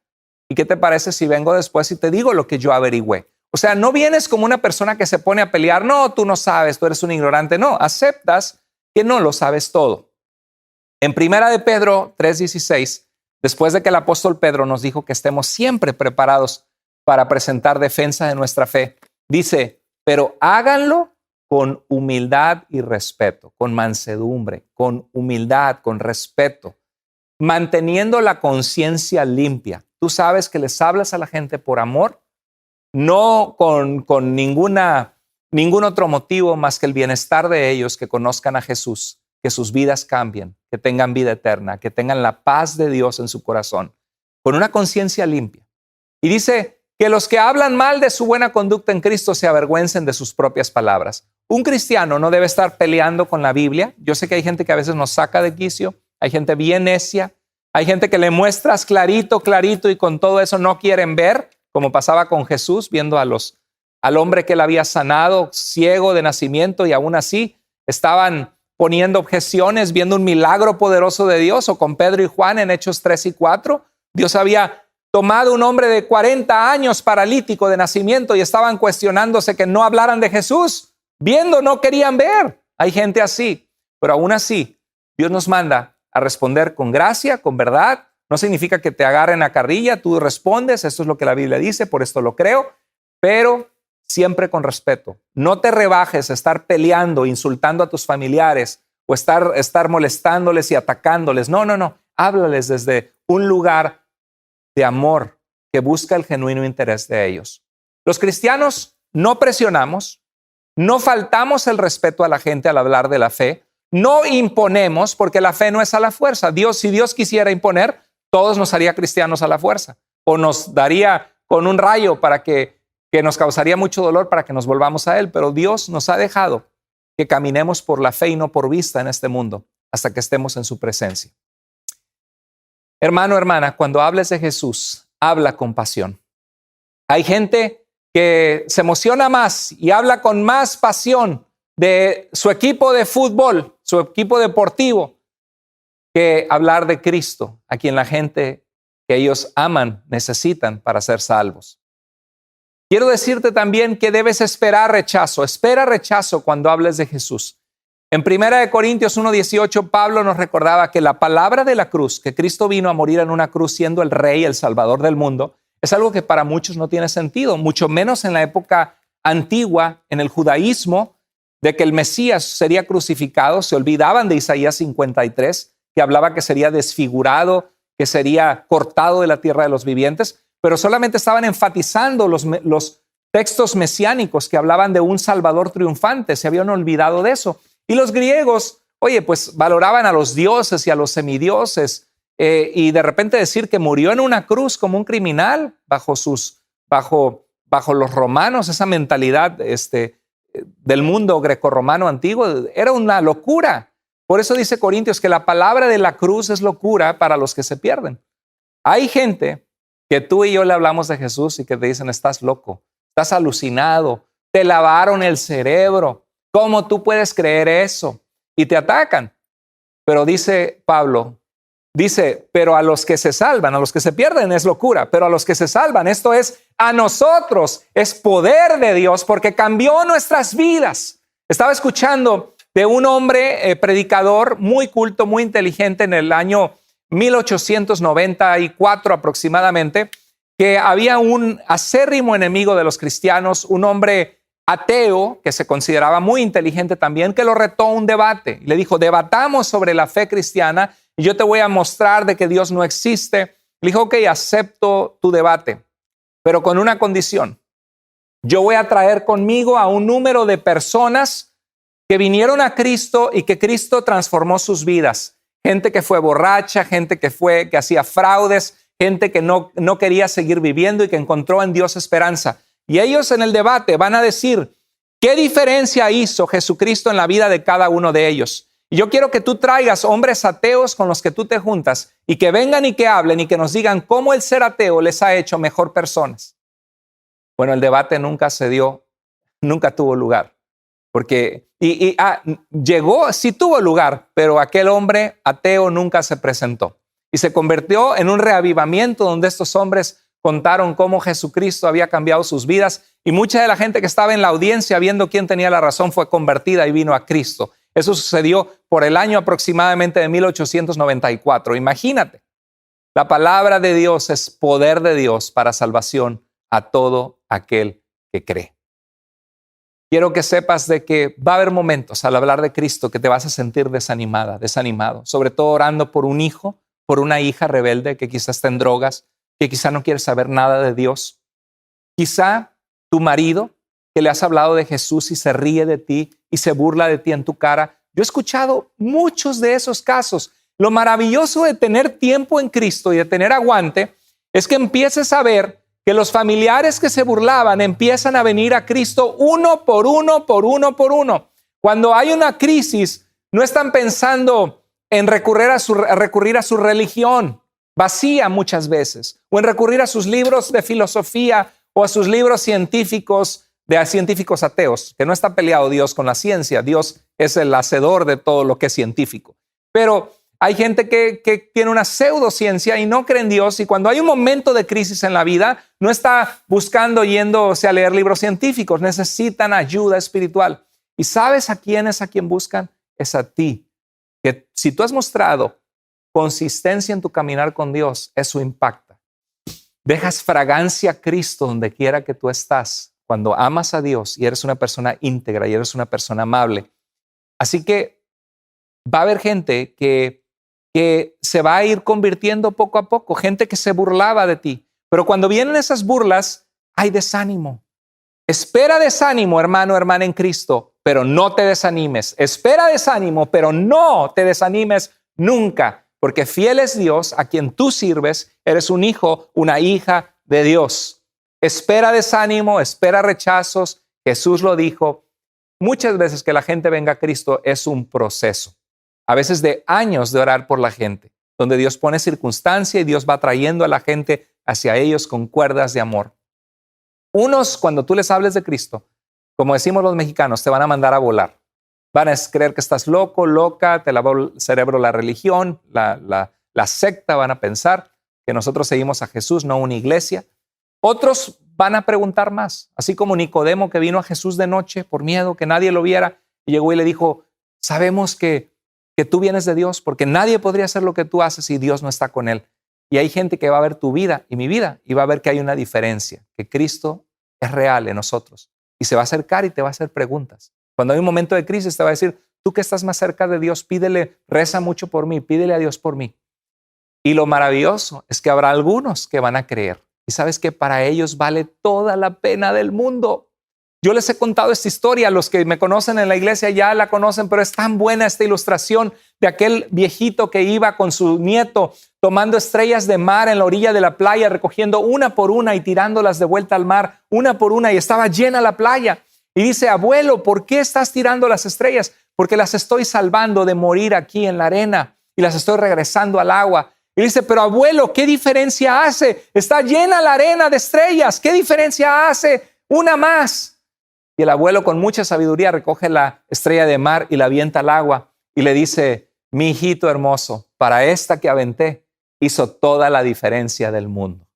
¿Y qué te parece si vengo después y te digo lo que yo averigüé? O sea, no vienes como una persona que se pone a pelear. No, tú no sabes, tú eres un ignorante. No, aceptas que no lo sabes todo. En Primera de Pedro 3:16, después de que el apóstol Pedro nos dijo que estemos siempre preparados para presentar defensa de nuestra fe, dice, pero háganlo con humildad y respeto, con mansedumbre, con humildad, con respeto, manteniendo la conciencia limpia. Tú sabes que les hablas a la gente por amor, no con ningún otro motivo más que el bienestar de ellos, que conozcan a Jesús, que sus vidas cambien, que tengan vida eterna, que tengan la paz de Dios en su corazón, con una conciencia limpia. Y dice que los que hablan mal de su buena conducta en Cristo se avergüencen de sus propias palabras. Un cristiano no debe estar peleando con la Biblia. Yo sé que hay gente que a veces nos saca de quicio, hay gente bien necia, hay gente que le muestras clarito, clarito y con todo eso no quieren ver, como pasaba con Jesús, viendo al hombre que él había sanado, ciego de nacimiento, y aún así estaban poniendo objeciones, viendo un milagro poderoso de Dios, o con Pedro y Juan en Hechos 3 y 4. Dios había tomado un hombre de 40 años paralítico de nacimiento y estaban cuestionándose que no hablaran de Jesús. Viendo no querían ver. Hay gente así, pero aún así Dios nos manda a responder con gracia, con verdad. No significa que te agarren a carrilla, tú respondes, esto es lo que la Biblia dice, por esto lo creo, pero siempre con respeto. No te rebajes a estar peleando, insultando a tus familiares o estar molestándoles y atacándoles. No. Háblales desde un lugar de amor que busca el genuino interés de ellos. Los cristianos no presionamos, no faltamos el respeto a la gente al hablar de la fe, no imponemos porque la fe no es a la fuerza. Si Dios quisiera imponer, todos nos haría cristianos a la fuerza o nos daría con un rayo para que nos causaría mucho dolor para que nos volvamos a Él. Pero Dios nos ha dejado que caminemos por la fe y no por vista en este mundo hasta que estemos en su presencia. Hermano, hermana, cuando hables de Jesús, habla con pasión. Hay gente que se emociona más y habla con más pasión de su equipo de fútbol, su equipo deportivo, que hablar de Cristo, a quien la gente que ellos aman necesitan para ser salvos. Quiero decirte también que debes esperar rechazo. Espera rechazo cuando hables de Jesús. En 1 Corintios 1:18, Pablo nos recordaba que la palabra de la cruz, que Cristo vino a morir en una cruz siendo el Rey, el Salvador del mundo, es algo que para muchos no tiene sentido, mucho menos en la época antigua, en el judaísmo, de que el Mesías sería crucificado. Se olvidaban de Isaías 53, que hablaba que sería desfigurado, que sería cortado de la tierra de los vivientes, pero solamente estaban enfatizando los textos mesiánicos que hablaban de un Salvador triunfante. Se habían olvidado de eso. Y los griegos, pues valoraban a los dioses y a los semidioses, y de repente decir que murió en una cruz como un criminal bajo los romanos, esa mentalidad del mundo grecorromano antiguo, era una locura. Por eso dice Corintios que la palabra de la cruz es locura para los que se pierden. Hay gente que tú y yo le hablamos de Jesús y que te dicen, estás loco, estás alucinado, te lavaron el cerebro, ¿cómo tú puedes creer eso? Y te atacan. Pero dice Pablo, pero a los que se salvan, a los que se pierden es locura, pero a los que se salvan, esto es a nosotros, es poder de Dios porque cambió nuestras vidas. Estaba escuchando de un hombre predicador muy culto, muy inteligente en el año 1894 aproximadamente, que había un acérrimo enemigo de los cristianos, un hombre ateo que se consideraba muy inteligente también, que lo retó a un debate. Le dijo, debatamos sobre la fe cristiana y yo te voy a mostrar de que Dios no existe. Le dijo, ok, acepto tu debate, pero con una condición. Yo voy a traer conmigo a un número de personas que vinieron a Cristo y que Cristo transformó sus vidas. Gente que fue borracha, gente que hacía fraudes, gente que no quería seguir viviendo y que encontró en Dios esperanza. Y ellos en el debate van a decir, ¿qué diferencia hizo Jesucristo en la vida de cada uno de ellos? Y yo quiero que tú traigas hombres ateos con los que tú te juntas y que vengan y que hablen y que nos digan cómo el ser ateo les ha hecho mejor personas. Bueno, el debate nunca se dio, nunca tuvo lugar. Porque llegó, sí tuvo lugar, pero aquel hombre ateo nunca se presentó. Y se convirtió en un reavivamiento donde estos hombres contaron cómo Jesucristo había cambiado sus vidas y mucha de la gente que estaba en la audiencia viendo quién tenía la razón fue convertida y vino a Cristo. Eso sucedió por el año aproximadamente de 1894. Imagínate, la palabra de Dios es poder de Dios para salvación a todo aquel que cree. Quiero que sepas de que va a haber momentos al hablar de Cristo que te vas a sentir desanimada, desanimado, sobre todo orando por un hijo, por una hija rebelde que quizás está en drogas, que quizá no quiere saber nada de Dios. Quizá tu marido, que le has hablado de Jesús y se ríe de ti y se burla de ti en tu cara. Yo he escuchado muchos de esos casos. Lo maravilloso de tener tiempo en Cristo y de tener aguante es que empieces a ver que los familiares que se burlaban empiezan a venir a Cristo uno por uno, por uno, por uno. Cuando hay una crisis, no están pensando en recurrir a su religión vacía muchas veces, o en recurrir a sus libros de filosofía o a sus libros científicos, de científicos ateos, que no está peleado Dios con la ciencia. Dios es el hacedor de todo lo que es científico. Pero hay gente que tiene una pseudociencia y no cree en Dios, y cuando hay un momento de crisis en la vida, no está buscando yéndose a leer libros científicos, necesitan ayuda espiritual. ¿Y sabes a quién buscan? Es a ti. Que si tú has mostrado consistencia en tu caminar con Dios, eso impacta. Dejas fragancia a Cristo donde quiera que tú estás, cuando amas a Dios y eres una persona íntegra y eres una persona amable. Así que va a haber gente que se va a ir convirtiendo poco a poco, gente que se burlaba de ti. Pero cuando vienen esas burlas, hay desánimo. Espera desánimo, hermano, hermana en Cristo, pero no te desanimes. Espera desánimo, pero no te desanimes nunca. Porque fiel es Dios a quien tú sirves, eres un hijo, una hija de Dios. Espera desánimo, espera rechazos. Jesús lo dijo. Muchas veces que la gente venga a Cristo es un proceso. A veces de años de orar por la gente, donde Dios pone circunstancia y Dios va trayendo a la gente hacia ellos con cuerdas de amor. Unos, cuando tú les hables de Cristo, como decimos los mexicanos, te van a mandar a volar. Van a creer que estás loco, loca, te lavó el cerebro la religión, la secta, van a pensar que nosotros seguimos a Jesús, no una iglesia. Otros van a preguntar más, así como Nicodemo, que vino a Jesús de noche por miedo que nadie lo viera y llegó y le dijo, sabemos que tú vienes de Dios porque nadie podría hacer lo que tú haces si Dios no está con él. Y hay gente que va a ver tu vida y mi vida y va a ver que hay una diferencia, que Cristo es real en nosotros y se va a acercar y te va a hacer preguntas. Cuando hay un momento de crisis te va a decir, tú que estás más cerca de Dios, pídele, reza mucho por mí, pídele a Dios por mí. Y lo maravilloso es que habrá algunos que van a creer. Y sabes que para ellos vale toda la pena del mundo. Yo les he contado esta historia, los que me conocen en la iglesia ya la conocen, pero es tan buena esta ilustración de aquel viejito que iba con su nieto tomando estrellas de mar en la orilla de la playa, recogiendo una por una y tirándolas de vuelta al mar, una por una, y estaba llena la playa. Y dice, abuelo, ¿por qué estás tirando las estrellas? Porque las estoy salvando de morir aquí en la arena y las estoy regresando al agua. Y dice, pero abuelo, ¿qué diferencia hace? Está llena la arena de estrellas. ¿Qué diferencia hace? Una más. Y el abuelo con mucha sabiduría recoge la estrella de mar y la avienta al agua y le dice, mi hijito hermoso, para esta que aventé, hizo toda la diferencia del mundo.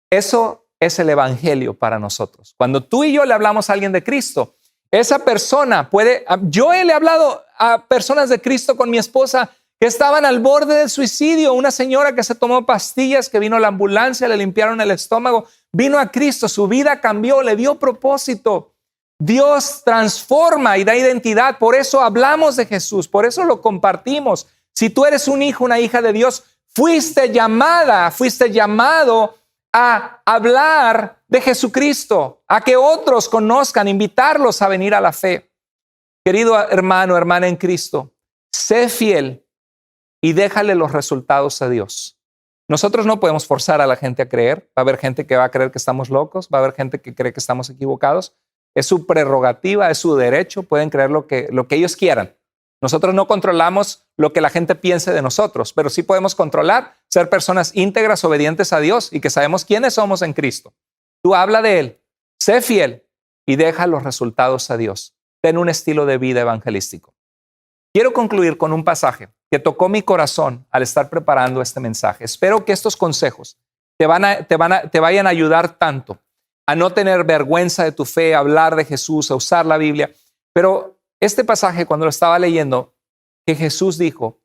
Eso es el evangelio para nosotros. Cuando tú y yo le hablamos a alguien de Cristo, esa persona puede, yo le he hablado a personas de Cristo con mi esposa que estaban al borde del suicidio, una señora que se tomó pastillas, que vino a la ambulancia, le limpiaron el estómago, vino a Cristo, su vida cambió, le dio propósito. Dios transforma y da identidad, por eso hablamos de Jesús, por eso lo compartimos. Si tú eres un hijo, una hija de Dios, fuiste llamado a hablar de Jesucristo, a que otros conozcan, invitarlos a venir a la fe. Querido hermano, hermana en Cristo, sé fiel y déjale los resultados a Dios. Nosotros no podemos forzar a la gente a creer. Va a haber gente que va a creer que estamos locos, va a haber gente que cree que estamos equivocados. Es su prerrogativa, es su derecho, pueden creer lo que ellos quieran. Nosotros no controlamos lo que la gente piense de nosotros, pero sí podemos controlar ser personas íntegras, obedientes a Dios y que sabemos quiénes somos en Cristo. Tú habla de Él, sé fiel y deja los resultados a Dios. Ten un estilo de vida evangelístico. Quiero concluir con un pasaje que tocó mi corazón al estar preparando este mensaje. Espero que estos consejos te vayan a ayudar tanto a no tener vergüenza de tu fe, a hablar de Jesús, a usar la Biblia. Pero este pasaje, cuando lo estaba leyendo, que Jesús dijo,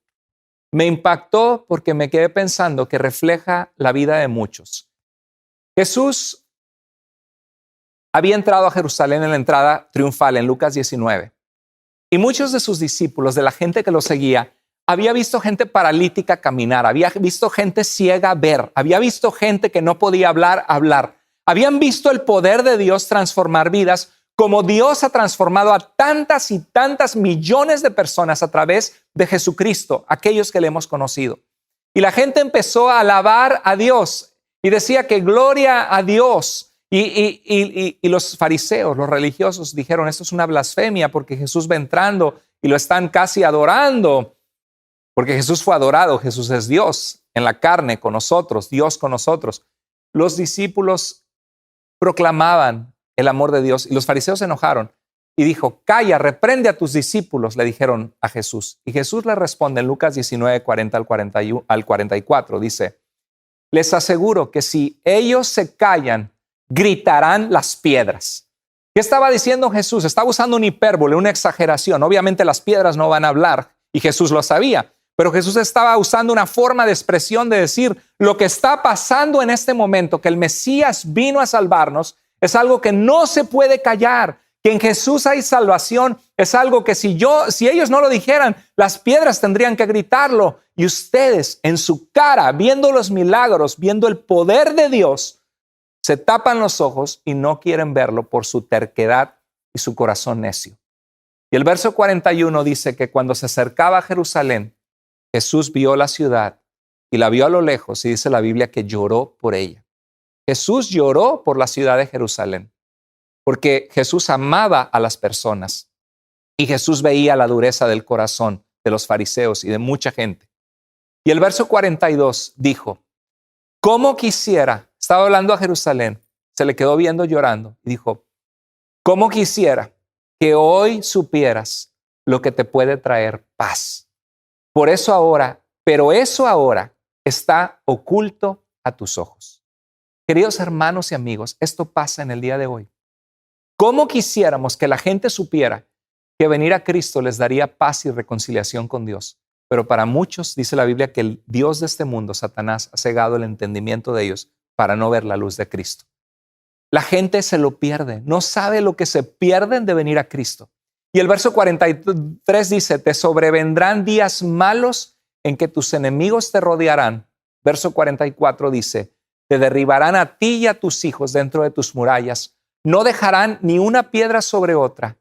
me impactó porque me quedé pensando que refleja la vida de muchos. Jesús había entrado a Jerusalén en la entrada triunfal en Lucas 19. Y muchos de sus discípulos, de la gente que lo seguía, había visto gente paralítica caminar, había visto gente ciega ver, había visto gente que no podía hablar. Habían visto el poder de Dios transformar vidas, como Dios ha transformado a tantas y tantas millones de personas a través de Jesucristo, aquellos que le hemos conocido. Y la gente empezó a alabar a Dios y decía que gloria a Dios. Y los fariseos, los religiosos dijeron, esto es una blasfemia porque Jesús va entrando y lo están casi adorando. Porque Jesús fue adorado, Jesús es Dios en la carne con nosotros, Dios con nosotros. Los discípulos proclamaban el amor de Dios y los fariseos se enojaron y dijo, calla, reprende a tus discípulos, le dijeron a Jesús. Y Jesús le responde en Lucas 19, 40 al 44, dice, les aseguro que si ellos se callan, gritarán las piedras. ¿Qué estaba diciendo Jesús? Estaba usando una hipérbole, una exageración. Obviamente las piedras no van a hablar y Jesús lo sabía, pero Jesús estaba usando una forma de expresión de decir lo que está pasando en este momento, que el Mesías vino a salvarnos, es algo que no se puede callar, que en Jesús hay salvación, es algo que si ellos no lo dijeran, las piedras tendrían que gritarlo. Y ustedes en su cara, viendo los milagros, viendo el poder de Dios, se tapan los ojos y no quieren verlo por su terquedad y su corazón necio. Y el verso 41 dice que cuando se acercaba a Jerusalén, Jesús vio la ciudad y la vio a lo lejos y dice la Biblia que lloró por ella. Jesús lloró por la ciudad de Jerusalén porque Jesús amaba a las personas y Jesús veía la dureza del corazón de los fariseos y de mucha gente. Y el verso 42 dijo, ¿cómo quisiera? Estaba hablando a Jerusalén, se le quedó viendo llorando y dijo, ¿cómo quisiera que hoy supieras lo que te puede traer paz? Por eso ahora, pero eso ahora está oculto a tus ojos. Queridos hermanos y amigos, esto pasa en el día de hoy. ¿Cómo quisiéramos que la gente supiera que venir a Cristo les daría paz y reconciliación con Dios? Pero para muchos dice la Biblia que el Dios de este mundo, Satanás, ha cegado el entendimiento de ellos para no ver la luz de Cristo. La gente se lo pierde, no sabe lo que se pierden de venir a Cristo. Y el verso 43 dice, te sobrevendrán días malos en que tus enemigos te rodearán. Verso 44 dice, te derribarán a ti y a tus hijos dentro de tus murallas. No dejarán ni una piedra sobre otra,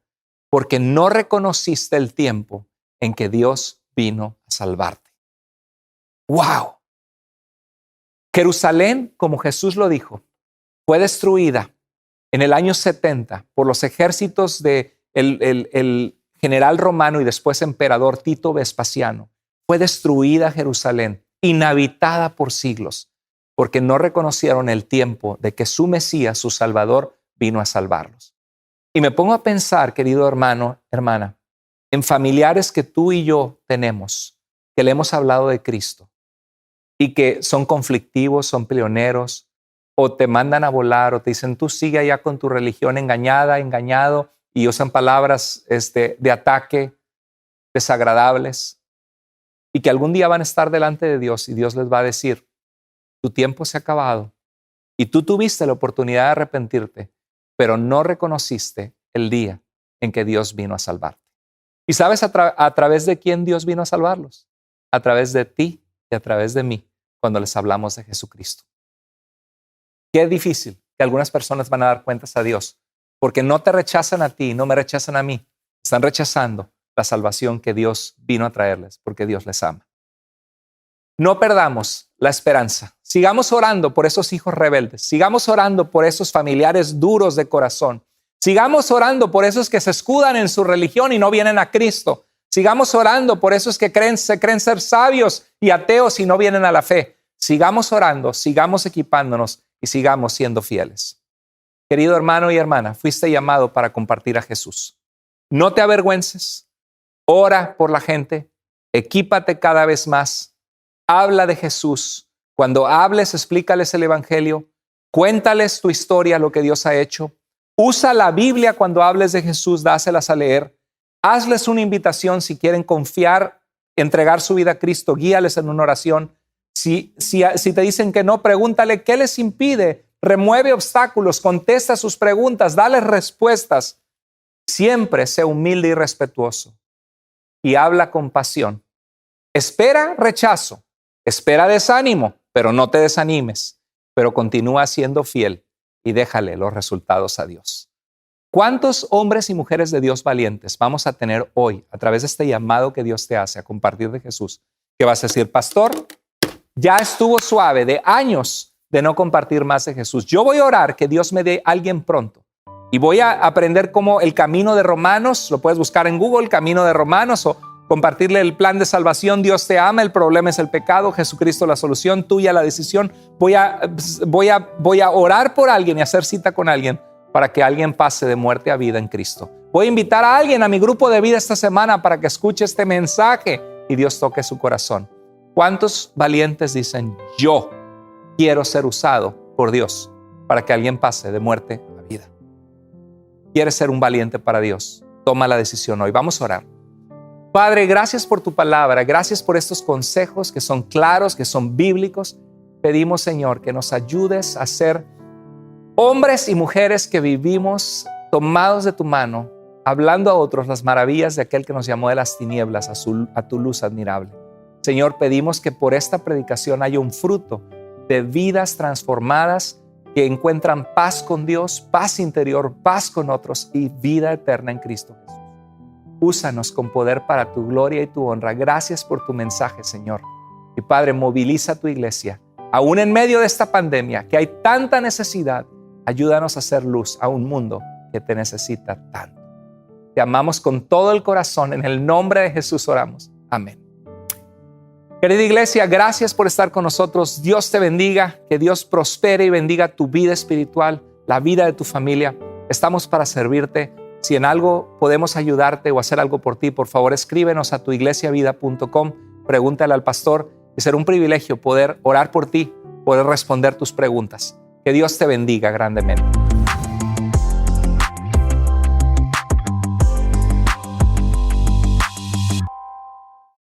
porque no reconociste el tiempo en que Dios vino a salvarte. ¡Wow! Jerusalén, como Jesús lo dijo, fue destruida en el año 70 por los ejércitos de el general romano y después emperador Tito Vespasiano. Fue destruida Jerusalén, inhabitada por siglos, porque no reconocieron el tiempo de que su Mesías, su Salvador, vino a salvarlos. Y me pongo a pensar, querido hermano, hermana, en familiares que tú y yo tenemos, que le hemos hablado de Cristo y que son conflictivos, son peleoneros, o te mandan a volar, o te dicen, tú sigue allá con tu religión engañada, engañado, y usan palabras de ataque desagradables, y que algún día van a estar delante de Dios y Dios les va a decir, tu tiempo se ha acabado y tú tuviste la oportunidad de arrepentirte, pero no reconociste el día en que Dios vino a salvarte. ¿Y sabes a través de quién Dios vino a salvarlos? A través de ti y a través de mí, cuando les hablamos de Jesucristo. Qué difícil que algunas personas van a dar cuentas a Dios, porque no te rechazan a ti, no me rechazan a mí. Están rechazando la salvación que Dios vino a traerles, porque Dios les ama. No perdamos la esperanza. Sigamos orando por esos hijos rebeldes. Sigamos orando por esos familiares duros de corazón. Sigamos orando por esos que se escudan en su religión y no vienen a Cristo. Sigamos orando por esos que se creen ser sabios y ateos y no vienen a la fe. Sigamos orando, sigamos equipándonos y sigamos siendo fieles. Querido hermano y hermana, fuiste llamado para compartir a Jesús. No te avergüences. Ora por la gente. Equípate cada vez más. Habla de Jesús. Cuando hables, explícales el evangelio. Cuéntales tu historia, lo que Dios ha hecho. Usa la Biblia cuando hables de Jesús, dáselas a leer. Hazles una invitación si quieren confiar, entregar su vida a Cristo, guíales en una oración. Si te dicen que no, pregúntale qué les impide. Remueve obstáculos, contesta sus preguntas, dale respuestas. Siempre sé humilde y respetuoso y habla con pasión. Espera rechazo, espera desánimo, pero no te desanimes, pero continúa siendo fiel y déjale los resultados a Dios. ¿Cuántos hombres y mujeres de Dios valientes vamos a tener hoy a través de este llamado que Dios te hace a compartir de Jesús? ¿Qué vas a decir, pastor? Ya estuvo suave de años de no compartir más de Jesús. Yo voy a orar que Dios me dé a alguien pronto. Y voy a aprender cómo el camino de Romanos, lo puedes buscar en Google, camino de Romanos, o compartirle el plan de salvación. Dios te ama, el problema es el pecado, Jesucristo la solución, tuya la decisión. Voy a orar por alguien y hacer cita con alguien para que alguien pase de muerte a vida en Cristo. Voy a invitar a alguien a mi grupo de vida esta semana para que escuche este mensaje y Dios toque su corazón. ¿Cuántos valientes dicen, yo quiero ser usado por Dios para que alguien pase de muerte a vida? ¿Quieres ser un valiente para Dios? Toma la decisión hoy. Vamos a orar. Padre, gracias por tu palabra. Gracias por estos consejos que son claros, que son bíblicos. Pedimos, Señor, que nos ayudes a ser hombres y mujeres que vivimos tomados de tu mano, hablando a otros las maravillas de aquel que nos llamó de las tinieblas a tu luz admirable. Señor, pedimos que por esta predicación haya un fruto de vidas transformadas que encuentran paz con Dios, paz interior, paz con otros y vida eterna en Cristo Jesús. Úsanos con poder para tu gloria y tu honra. Gracias por tu mensaje, Señor. Y Padre, moviliza tu iglesia. Aún en medio de esta pandemia, que hay tanta necesidad, ayúdanos a hacer luz a un mundo que te necesita tanto. Te amamos con todo el corazón. En el nombre de Jesús oramos. Amén. Querida iglesia, gracias por estar con nosotros. Dios te bendiga, que Dios prospere y bendiga tu vida espiritual, la vida de tu familia. Estamos para servirte. Si en algo podemos ayudarte o hacer algo por ti, por favor escríbenos a tuiglesiavida.com, pregúntale al pastor y será un privilegio poder orar por ti, poder responder tus preguntas. Que Dios te bendiga grandemente.